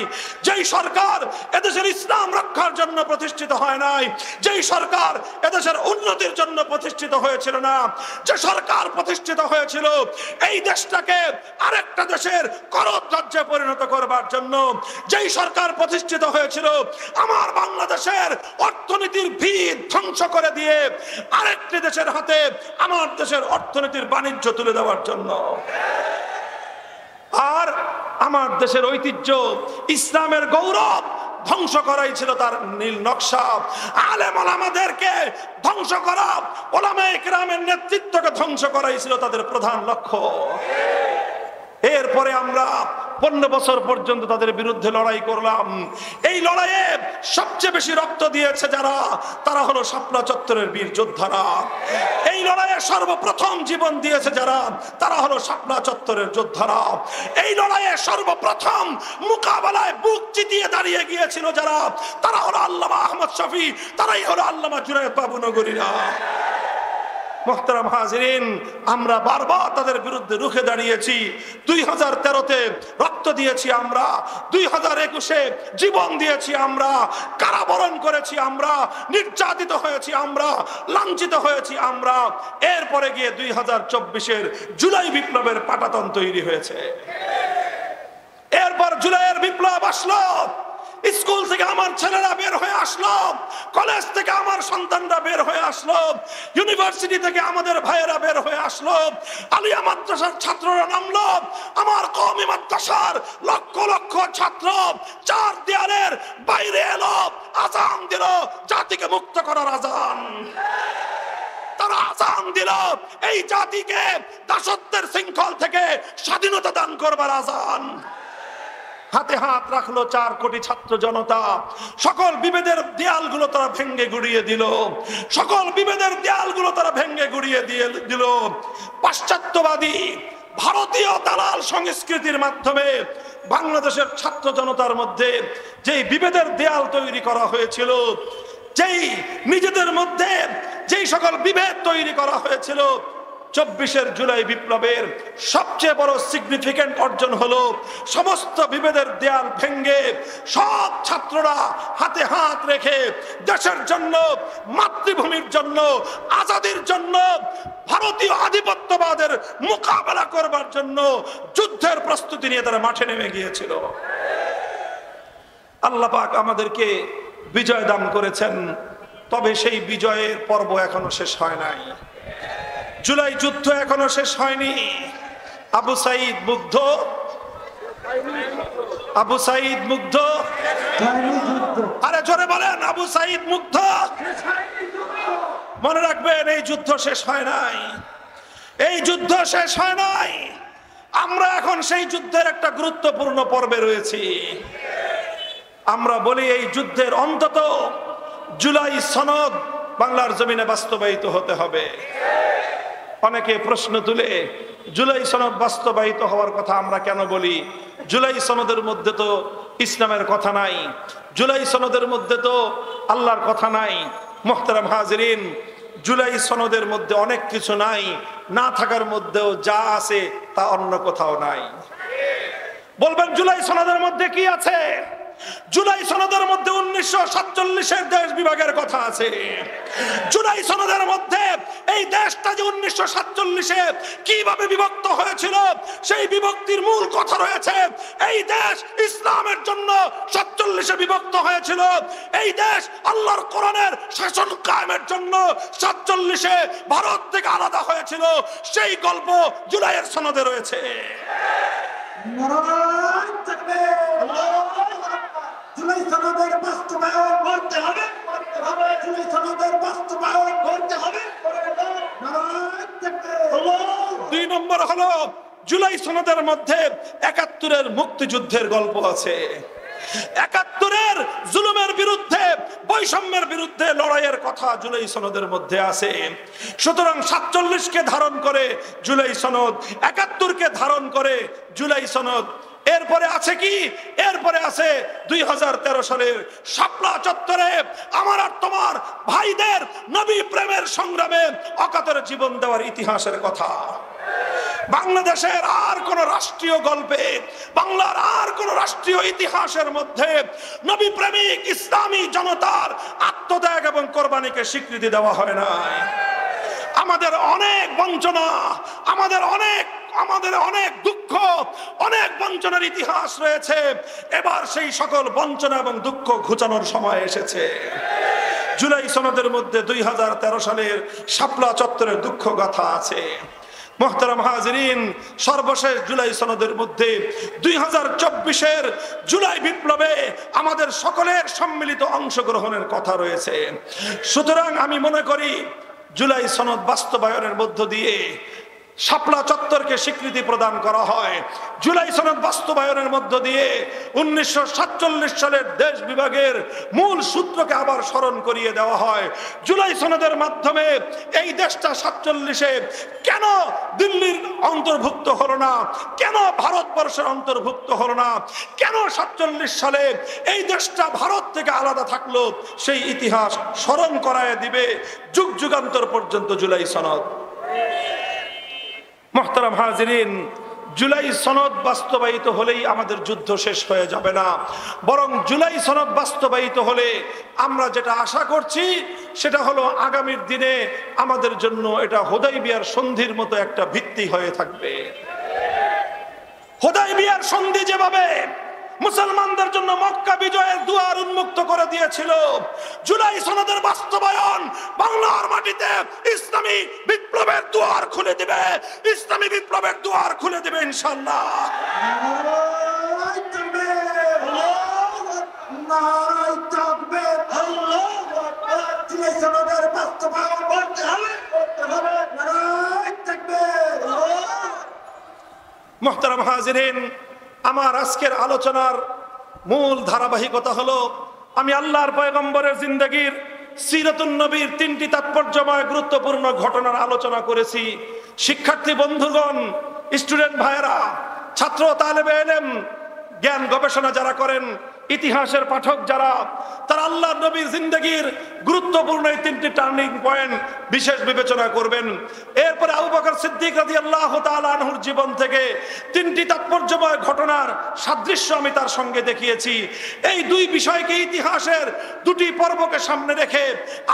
যেই সরকার এদেশের ইসলাম রক্ষার জন্য প্রতিষ্ঠিত হয় নাই, যেই সরকার এদেশের উন্নতির জন্য প্রতিষ্ঠিত হয়েছিল না, যে সরকার প্রতিষ্ঠিত হয়েছিল এই দেশটাকে আরেকটা দেশের করদ রাজ্যে পরিণত করবার জন্য, যেই সরকার প্রতিষ্ঠিত হয়েছিল আমার বাংলাদেশের অর্থনীতির ভিত ধ্বংস করে দিয়ে আরেকটি দেশের হাতে আমার দেশের অর্থনীতির বাণিজ্য তুলে দেওয়ার জন্য। আর আমার দেশের ঐতিহ্য, ইসলামের গৌরব ধ্বংস করাই ছিল তার নীল নকশা। আলেম ওলামাদেরকে ধ্বংস করা, ওলামায়ে কেরামের নেতৃত্বকে ধ্বংস করাই ছিল তাদের প্রধান লক্ষ্য। এরপরে আমরা 15 বছর পর্যন্ত তাদের বিরুদ্ধে লড়াই করলাম। এই লড়াইয়ে সবচেয়ে বেশি রক্ত দিয়েছে যারা, তারা হলো শাপলা চত্বরের বীর যোদ্ধারা। এই লড়াইয়ে সর্বপ্রথম জীবন দিয়েছে যারা, তারা হলো শাপলা চত্বরের যোদ্ধারা। এই লড়াইয়ে সর্বপ্রথম মোকাবেলায় বুক চিতিয়ে দাঁড়িয়ে গিয়েছিল যারা, তারা হলো আল্লামা আহমদ শফি, তারাই হলো আল্লামা জুনায়েদ বাবুনগরীরা। মুহতারাম হাজিরিন, আমরা বারবার তাদের বিরুদ্ধে রুখে দাঁড়িয়েছি। 2013-তে রক্ত দিয়েছি আমরা, 2021-এ জীবন দিয়েছি আমরা, কারাবরণ করেছি আমরা, নির্যাতিত হয়েছি আমরা, লাঞ্ছিত হয়েছি আমরা। এরপরে গিয়ে 2024-এর জুলাই বিপ্লবের পাটাতন তৈরি হয়েছে। এরপর জুলাইয়ের বিপ্লব আসলো, স্কুল থেকে আমার ছেলেরা বের হয়ে আসলো, কলেজ থেকে আমার সন্তানরা বের হয়ে আসলো, ইউনিভার্সিটি থেকে আমাদের ভাইয়েরা বের হয়ে আসলো, আলিয়া মাদ্রাসার ছাত্ররা নামলো, আমার কওমি মাদ্রাসার লক্ষ লক্ষ ছাত্র চার দেয়ালের বাইরে এলো, আজান দিল, জাতিকে মুক্ত করার আজান। তারা আজান দিল এই জাতিকে দাসত্বের শৃঙ্খল থেকে স্বাধীনতা দান করবার আজান। হাতে হাত রাখলো 4 কোটি ছাত্র জনতা, সকল বিভেদের দেয়ালগুলো তারা ভেঙ্গে গুড়িয়ে দিল, সকল বিভেদের দেয়ালগুলো তারা ভেঙ্গে গুড়িয়ে দিয়ে দিল। পাশ্চাত্যবাদী ভারতীয় দালাল সংস্কৃতির মাধ্যমে বাংলাদেশের ছাত্র জনতার মধ্যে যেই বিভেদের দেয়াল তৈরি করা হয়েছিল, যেই নিজেদের মধ্যে যেই সকল বিভেদ তৈরি করা হয়েছিল, 24-এর জুলাই বিপ্লবের সবচেয়ে বড় সিগনিফিকেন্ট অর্জন হলো সমস্ত বিভেদের দেয়াল ভেঙ্গে সব ছাত্ররা হাতে হাত রেখে দেশের জন্য, মাতৃভূমির জন্য, আজাদির জন্য, ভারতীয় আধিপত্যবাদের মোকাবেলা করবার জন্য যুদ্ধের প্রস্তুতি নিয়ে তারা মাঠে নেমে গিয়েছিল। আল্লাহ পাক আমাদেরকে বিজয় দান করেছেন, তবে সেই বিজয়ের পর্ব এখনো শেষ হয় নাই। জুলাই যুদ্ধ এখনো শেষ হয়নি। আবু সাইদ মুগ্ধ, আবু সাইদ মুগ্ধ, আরে জোরে বলেন, আবু সাইদ মুগ্ধ। মনে রাখবেন, এই যুদ্ধ শেষ হয় নাই, এই যুদ্ধ শেষ হয় নাই। আমরা এখন সেই যুদ্ধের একটা গুরুত্বপূর্ণ পর্বে রয়েছি। আমরা বলি এই যুদ্ধের অন্তত জুলাই সনদ বাংলার জমিনে বাস্তবায়িত হতে হবে। অনেকে প্রশ্ন তুলে জুলাই সনদ বাস্তবায়িত হওয়ার কথা আমরা কেন বলি? জুলাই সনদের মধ্যে তো ইসলামের কথা নাই, জুলাই সনদের মধ্যে তো আল্লাহর কথা নাই। মুহতারাম হাজিরিন, জুলাই সনদের মধ্যে অনেক কিছু নাই, না থাকার মধ্যেও যা আছে তা অন্য কোথাও নাই। বলবেন জুলাই সনদের মধ্যে কি আছে? জুলাই সনদের মধ্যে 1947-এর দেশ বিভাগের কথা আছে। জুলাই সনদের মধ্যে এই দেশটা যে 1947-এ কিভাবে বিভক্ত হয়েছিল সেই বিভক্তির মূল কথা রয়েছে। এই দেশ ইসলামের জন্য 47-এ বিভক্ত হয়েছিল, এই দেশ আল্লাহর কোরআনের শাসন কায়েমের জন্য 47-এ ভারত থেকে আলাদা হয়েছিল। সেই গল্প জুলাইয়ের সনদে রয়েছে। জুলাই সনদের বাস্তবায়ন করতে হবে, জুলাই সনদের বাস্তবায়ন করতে হবে। 2 নম্বর হলো জুলাই সনদের মধ্যে 71-এর মুক্তিযুদ্ধের গল্প আছে। 71-এর জুলুমের বিরুদ্ধে, বৈষম্যের বিরুদ্ধে লড়াইয়ের কথা জুলাই সনদের মধ্যে আছে। সুতরাং 47-কে ধারণ করে জুলাই সনদ, 71-কে ধারণ করে জুলাই সনদ। এরপরে আছে কি? এরপরে আছে 2013 সালের শাপলা চত্বরে আমার আর তোমার ভাইদের নবী প্রেমের সংগ্রামে অকাতরে জীবন দেওয়ার ইতিহাসের কথা। বাংলাদেশের আর কোন রাষ্ট্রীয় গল্পে, বাংলার আর কোন রাষ্ট্রীয় ইতিহাসের মধ্যে নবী প্রেমিক ইসলামী জনতার আত্মত্যাগ এবং কোরবানিকে স্বীকৃতি দেওয়া হয় নাই। আমাদের অনেক বঞ্চনা, আমাদের অনেক দুঃখ, অনেক বঞ্চনার ইতিহাস রয়েছে। এবার সেই সকল বঞ্চনা এবং দুঃখ ঘুচানোর সময় এসেছে। জুলাই সনদের মধ্যে 2013 সালের শাপলা চত্বরের দুঃখ গাথা আছে। মুহতারাম হাজিরিন, সর্বশেষ জুলাই সনদের মধ্যে 2024-এর জুলাই বিপ্লবে আমাদের সকলের সম্মিলিত অংশগ্রহণের কথা রয়েছে। সুতরাং আমি মনে করি জুলাই সনদ বাস্তবায়নের মধ্য দিয়ে শাপলা চত্বরকে স্বীকৃতি প্রদান করা হয়। জুলাই সনদ বাস্তবায়নের মধ্য দিয়ে 1947 সালের দেশ বিভাগের মূল সূত্রকে আবার স্মরণ করিয়ে দেওয়া হয়। জুলাই সনদের মাধ্যমে এই দেশটা 47-এ কেন দিল্লির অন্তর্ভুক্ত হলো না, কেন ভারতবর্ষের অন্তর্ভুক্ত হলো না, কেন 47 সালে এই দেশটা ভারত থেকে আলাদা থাকলো, সেই ইতিহাস স্মরণ করায় দিবে যুগ যুগান্তর পর্যন্ত জুলাই সনদ। মুহতারাম হাজিরিন, জুলাই সনদ বাস্তবায়িত হলেই আমাদের যুদ্ধ শেষ হয়ে যাবে না, বরং জুলাই সনদ বাস্তবায়িত হলে আমরা যেটা আশা করছি সেটা হলো আগামীর দিনে আমাদের জন্য এটা হুদায়বিয়ার সন্ধির মতো একটা ভিত্তি হয়ে থাকবে। হুদায়বিয়ার সন্ধি যেভাবে মুসলমানদের জন্য মক্কা বিজয়ের দুয়ার উন্মুক্ত করে দিয়েছিল, জুলাই সনদের বাস্তবায়ন বাংলার মাটিতে ইসলামী বিপ্লবের দুয়ার খুলে দিবে, ইসলামী বিপ্লবের দুয়ার খুলে দিবে ইনশাআল্লাহ। মুহতারাম হাজিরিন, আমার আজকের আলোচনার মূল ধারাবাহিকতা হলো আমি আল্লাহর পয়গম্বরের জিন্দেগীর সিরাতুন নবীর 3টি তাৎপর্যময় গুরুত্বপূর্ণ ঘটনার আলোচনা করেছি। শিক্ষার্থী বন্ধুগণ, স্টুডেন্ট ভাইয়েরা, ছাত্র তালেবে ইলম, জ্ঞান গবেষণা যারা করেন, ইতিহাসের পাঠক যারা, তারা আল্লাহর নবীর জিন্দেগীর গুরুত্বপূর্ণ এই 3টি টার্নিং পয়েন্ট বিশেষ বিবেচনা করবেন। এরপরে আবু বকর সিদ্দিক রাদিয়াল্লাহু তাআলা আনহুর জীবন থেকে 3টি তাৎপর্যময় ঘটনার সাদৃশ্য আমি তার সঙ্গে দেখিয়েছি। এই দুই বিষয়কে, ইতিহাসের 2টি পর্বকে সামনে রেখে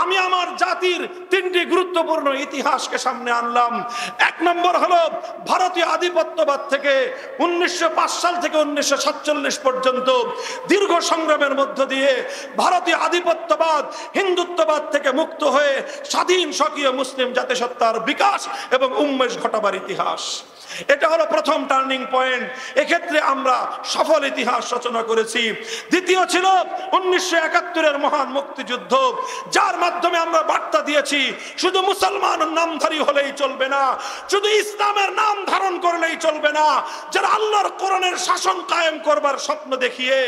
আমি আমার জাতির 3টি গুরুত্বপূর্ণ ইতিহাসকে সামনে আনলাম। 1 নম্বর হলো ভারতীয় আধিপত্যবাদ থেকে 1905 সাল থেকে 1947 পর্যন্ত দীর্ঘ সংগ্রামের মধ্য দিয়ে ভারতীয় আধিপত্যবাদ, হিন্দুত্ববাদ থেকে মুক্ত হয়ে স্বাধীন স্বকীয় মুসলিম জাতিসত্তার বিকাশ এবং উন্মেষ ঘটাবার ইতিহাস। এটা হলো প্রথম টার্নিং পয়েন্ট। এক্ষেত্রে আমরা সফল ইতিহাস রচনা করেছি। দ্বিতীয় ছিল 1971-এর মহান মুক্তিযুদ্ধ, যার মাধ্যমে আমরা বার্তা দিয়েছি শুধু মুসলমান নামধারী হলেই চলবে না, শুধু ইসলামের নাম ধারণ করলেই চলবে না। যারা আল্লাহর কোরআনের শাসন কায়েম করবার স্বপ্ন দেখিয়ে,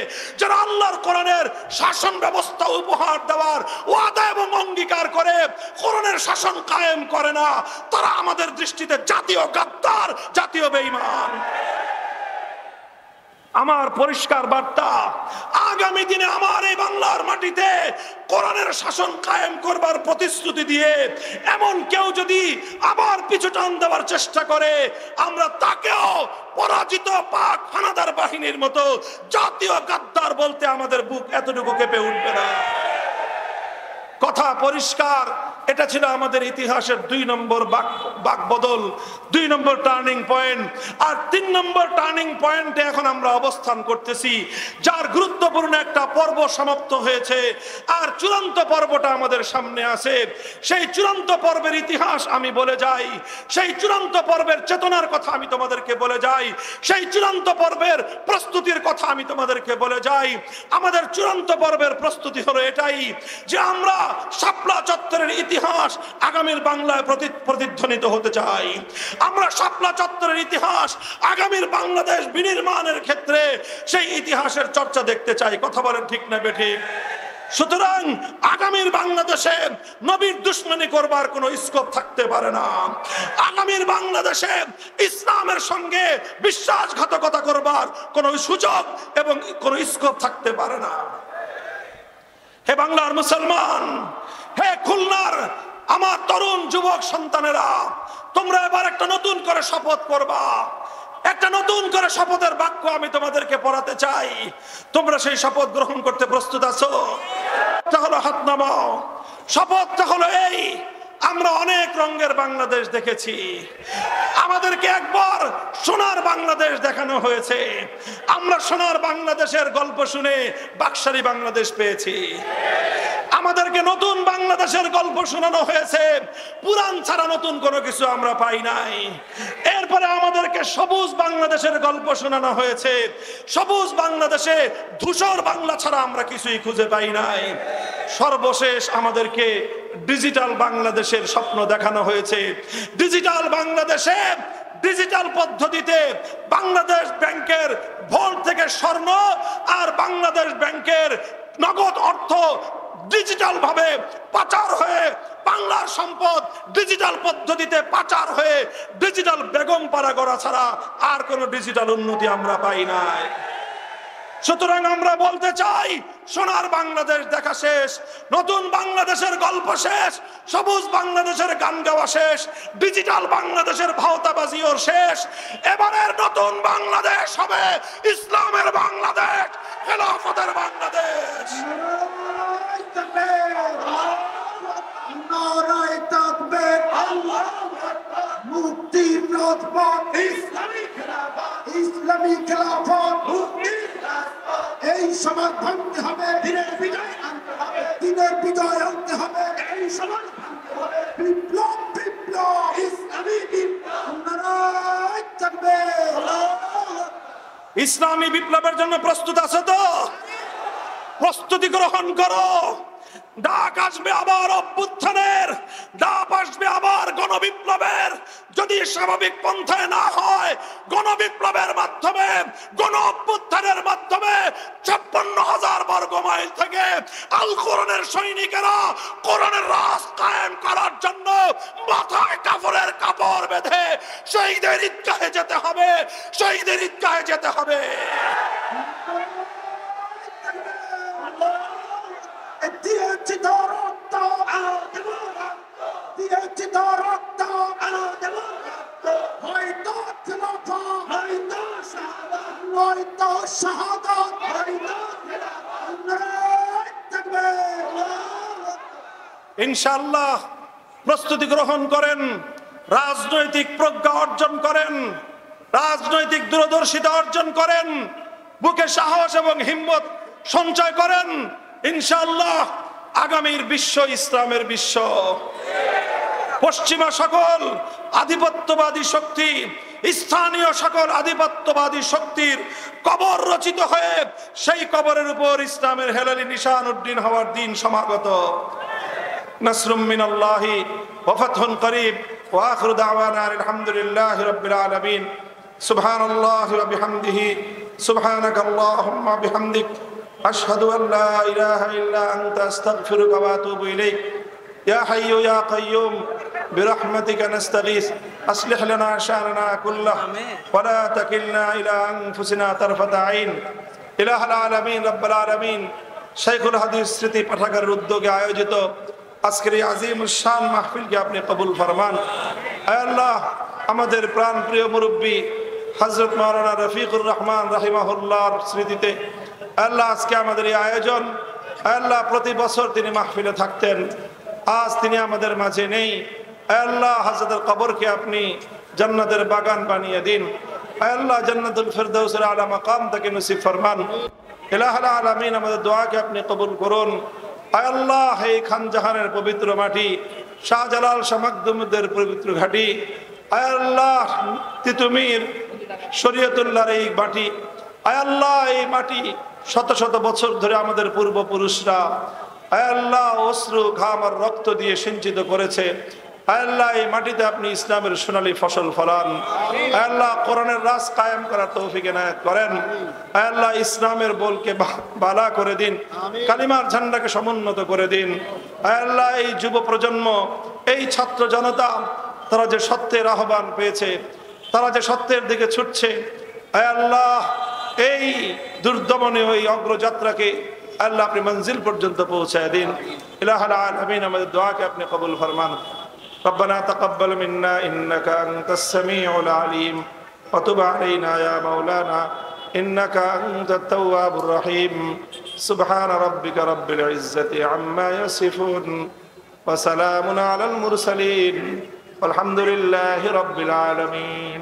যারা আল্লাহর কোরআনের শাসন ব্যবস্থা উপহার দেওয়ার ওয়াদা এবং অঙ্গীকার করে কোরআনের শাসন কায়েম করে না, তারা আমাদের দৃষ্টিতে জাতীয় গাদ্দার, জাতীয় বেঈমান। আমার পরিষ্কার বার্তা, আগামী দিনে আমার এই বাংলার মাটিতে কোরআনের শাসন কায়েম করবার প্রতিশ্রুতি দিয়ে এমন কেউ যদি আবার পিছু টান দেওয়ার চেষ্টা করে, আমরা তাকেও পরাজিত পাক হানাদার বাহিনীর মতো জাতীয় গাদ্দার বলতে আমাদের বুক এতটুকু কেঁপে উঠবে না। কথা পরিষ্কার। এটা ছিল আমাদের ইতিহাসের 2 নম্বর বাকবদল, 2 নম্বর টার্নিং পয়েন্ট। আর 3 নম্বর টার্নিং পয়েন্টে এখন আমরা অবস্থান করতেছি, যার গুরুত্বপূর্ণ একটা পর্ব সমাপ্ত হয়েছে, আর চূড়ান্ত পর্বটা আমাদের সামনে আছে। সেই চূড়ান্ত পর্বের ইতিহাস আমি বলে যাই, সেই চূড়ান্ত পর্বের চেতনার কথা আমি তোমাদেরকে বলে যাই, সেই চূড়ান্ত পর্বের প্রস্তুতির কথা আমি তোমাদেরকে বলে যাই। আমাদের চূড়ান্ত পর্বের প্রস্তুতি হলো এটাই যে আমরা শাপলা চত্বরের ইতিহাস আগামীর বাংলায় প্রতিধ্বনিত হতে চাই। আমরা শাপলা চত্বরের ইতিহাস আগামীর বাংলাদেশ বিনির্মাণের ক্ষেত্রে সেই ইতিহাসের চর্চা দেখতে চাই। কথা বলেন ঠিক না বেঠিক? সুতরাং আগামীর বাংলাদেশে নবীর দুশ্মনী করবার কোনো স্কোপ থাকতে পারে না। আগামীর বাংলাদেশে ইসলামের সঙ্গে বিশ্বাসঘাতকতা করবার কোনো সুযোগ এবং কোনো স্কোপ থাকতে পারে না। হে বাংলার মুসলমান, হে খুলনার আমার তরুণ যুবক সন্তানেরা, তোমরা এবার একটা নতুন করে শপথ করবা। একটা নতুন করে শপথের বাক্য আমি তোমাদেরকে পড়াতে চাই। তোমরা সেই শপথ গ্রহণ করতে প্রস্তুত আছো? তাহলে হাত নামাও। শপথটা হলো এই, আমরা অনেক রঙের বাংলাদেশ দেখেছি, আমাদেরকে একবার সোনার বাংলাদেশ দেখানো হয়েছে। আমরা সোনার বাংলাদেশের গল্প শুনে বাকশালী বাংলাদেশ পেয়েছি। আমাদেরকে নতুন বাংলাদেশের গল্প শোনানো হয়েছে, পুরান ছাড়া নতুন কোনো কিছু আমরা পাই নাই। এরপরে আমাদেরকে সবুজ বাংলাদেশের গল্প শোনানো হয়েছে, সবুজ বাংলাদেশে ধূসর বাংলা ছাড়া আমরা কিছুই খুঁজে পাই নাই। সর্বশেষ আমাদেরকে ডিজিটাল বাংলাদেশের স্বপ্ন দেখানো হয়েছে। ডিজিটাল বাংলাদেশে ডিজিটাল পদ্ধতিতে বাংলাদেশ ব্যাংকের ভোল্ট থেকে স্বর্ণ আর বাংলাদেশ ব্যাংকের নগদ অর্থ ডিজিটাল ভাবে পাচার হয়ে বাংলার সম্পদ ডিজিটাল পদ্ধতিতে পাচার হয়ে ডিজিটাল বেগমপাড়া গড়া ছাড়া আর কোনো ডিজিটাল উন্নতি আমরা পাই নাই। সুতরাং আমরা বলতে চাই, সোনার বাংলাদেশ দেখা শেষ, নতুন বাংলাদেশের গল্প শেষ, সবুজ বাংলাদেশের গান গাওয়া শেষ, ডিজিটাল বাংলাদেশের ভাওতাবাজিও শেষ। এবারের নতুন বাংলাদেশ হবে ইসলামের বাংলাদেশ, খেলাফতের বাংলাদেশ। নারায়ে তাকবীর, আল্লাহু আকবার, মুক্তির রাজপথ, ইসলামী খেলাফত, ইসলামী খেলাফত, মুক্তির রাজপথ। এই সমাজ ভাঙতে হবে, দিনের বিজয় আনতে হবে, দিনের বিজয় আনতে হবে, এই সমাজ ভাঙতে হবে। বিপ্লব বিপ্লব, ইসলামী বিপ্লব, নারায়ে তাকবীর, আল্লাহু আকবার। ইসলামী বিপ্লবের জন্য প্রস্তুত আছে তো? প্রস্তুতি গ্রহণ করো। ডাক আসবে আবার অভ্যুত্থানের, ডাক আসবে আবার গণবিপ্লবের। যদি স্বাভাবিক পন্থায় না হয়, গণবিপ্লবের মাধ্যমে, গণ অভ্যুত্থানের মাধ্যমে 56,000 বর্গ মাইল থেকে আল কোরআনের সৈনিকেরা কোরআনের রাজ কায়েম করার জন্য মাথায় কাফনের কাপড় বেঁধে শহীদের ঈদগাহে যেতে হবে, শহীদের ঈদগাহে যেতে হবে। দিয়েছি তো রক্ত, আলো দেব রক্ত, দিয়েছি তো রক্ত, আলো দেব রক্ত। হয়তো খেলাফত, হয়তো শাহাদাত, হয়তো শাহাদাত, হয়তো খেলাফত। নারায়ে তাকবীর, আল্লাহু আকবার। ইনশাআল্লাহ প্রস্তুতি গ্রহণ করেন, রাজনৈতিক প্রজ্ঞা অর্জন করেন, রাজনৈতিক দূরদর্শিতা অর্জন করেন, বুকে সাহস এবং হিম্মত সঞ্চয় করেন। ইনশাআল্লাহ আগামীর বিশ্ব ইসলামের বিশ্ব। পশ্চিমা সকল আধিপত্যবাদী শক্তি, স্থানীয় সকল আধিপত্যবাদী শক্তির কবর রচিত হয়ে সেই কবরের উপর ইসলামের হেলালি নিশান উদ্দিন হওয়ার দিন সমাগত। নাসরুম মিনাল্লাহি ওয়া ফাতহুন করিব ওয়া আখিরু দাওয়ানা আলহামদুলিল্লাহি রাব্বিল আলামিন। সুবহানাল্লাহি ওয়া বিহামদিহি, সুবহানাকাল্লাহুম্মা বিহামদিক, আশহাদু আল্লা ইলাহা ইল্লা আনতা আস্তাগফিরুকা ওয়া আতুবু ইলাইক। ইয়া হাইয়্যু ইয়া কাইয়্যুম বিরহমাতিকা নাস্তাগীস আসলিহ লানা শা'নানা কুল্লাহু ওয়া লা তাকিলনা ইলা আনফুসিনা তারফাতা আইন। ইলাহুল আলামিন রাব্বুল আলামিন শাইখুল হাদিস স্মৃতি পাঠাগারের উদ্যোগে আয়োজিত আজকের এই আজিমুস শান মাহফিলকে আপনি কবুল ফরমান। আয় আল্লাহ, আমাদের প্রাণ প্রিয় মুরব্বী হযরত মাওলানা রফিকুর রহমান রাহিমাহুল্লাহর স্মৃতিতে আল্লাহ আজকে আমাদের এই আয়োজন। আল্লাহ প্রতি বছর তিনি মাহফিলে থাকতেন, আজ তিনি আমাদের মাঝে নেই। আল্লাহ হযরতের কবরকে আপনি জান্নাতের বাগান বানিয়ে দিন। আল্লাহ জান্নাতুল ফিরদাউসের আলা মাকাম তাকে নসিব ফরমান। ইলাহুল আলামিন আমাদের দোয়াকে আপনি কবুল করুন। আল্লাহ এই খানজাহানের পবিত্র মাটি, শাহজালাল শামাকদুমদের পবিত্র ঘাটি, আল্লাহ তিতুমির শরীয়তুল্লাহর এই মাটি, আল্লাহ এই মাটি শত শত বছর ধরে আমাদের পূর্বপুরুষরা আল্লাহ অশ্রু ঘাম আর রক্ত দিয়ে সিঞ্চিত করেছে। আল্লাহ এই মাটিতে আপনি ইসলামের সোনালী ফসল ফলান। আল্লাহ কোরআনের রাজ কায়েম করার তৌফিক এনায়েত করেন। আল্লাহ ইসলামের বলকে বালা করে দিন, কালিমার ঝান্ডাকে সমুন্নত করে দিন। আল্লাহ এই যুব প্রজন্ম, এই ছাত্র জনতা, তারা যে সত্যের আহ্বান পেয়েছে, তারা যে সত্যের দিকে ছুটছে, আল্লাহ এই দুর্দমনে ওই অগ্রযাত্রাকে আল্লাহ আপনি মঞ্জিল পর্যন্ত পৌঁছায় দিন। ইলাহুল আলামিন আমাদের দোয়াকে আপনি কবুল ফরমান। ربنا تقبل منا إنك أنت السميع العليم وتب علينا يا مولانا إنك أنت التواب الرحيم. سبحان ربك رب العزة عما يصفون وسلام على المرسلين والحمد لله رب العالمين.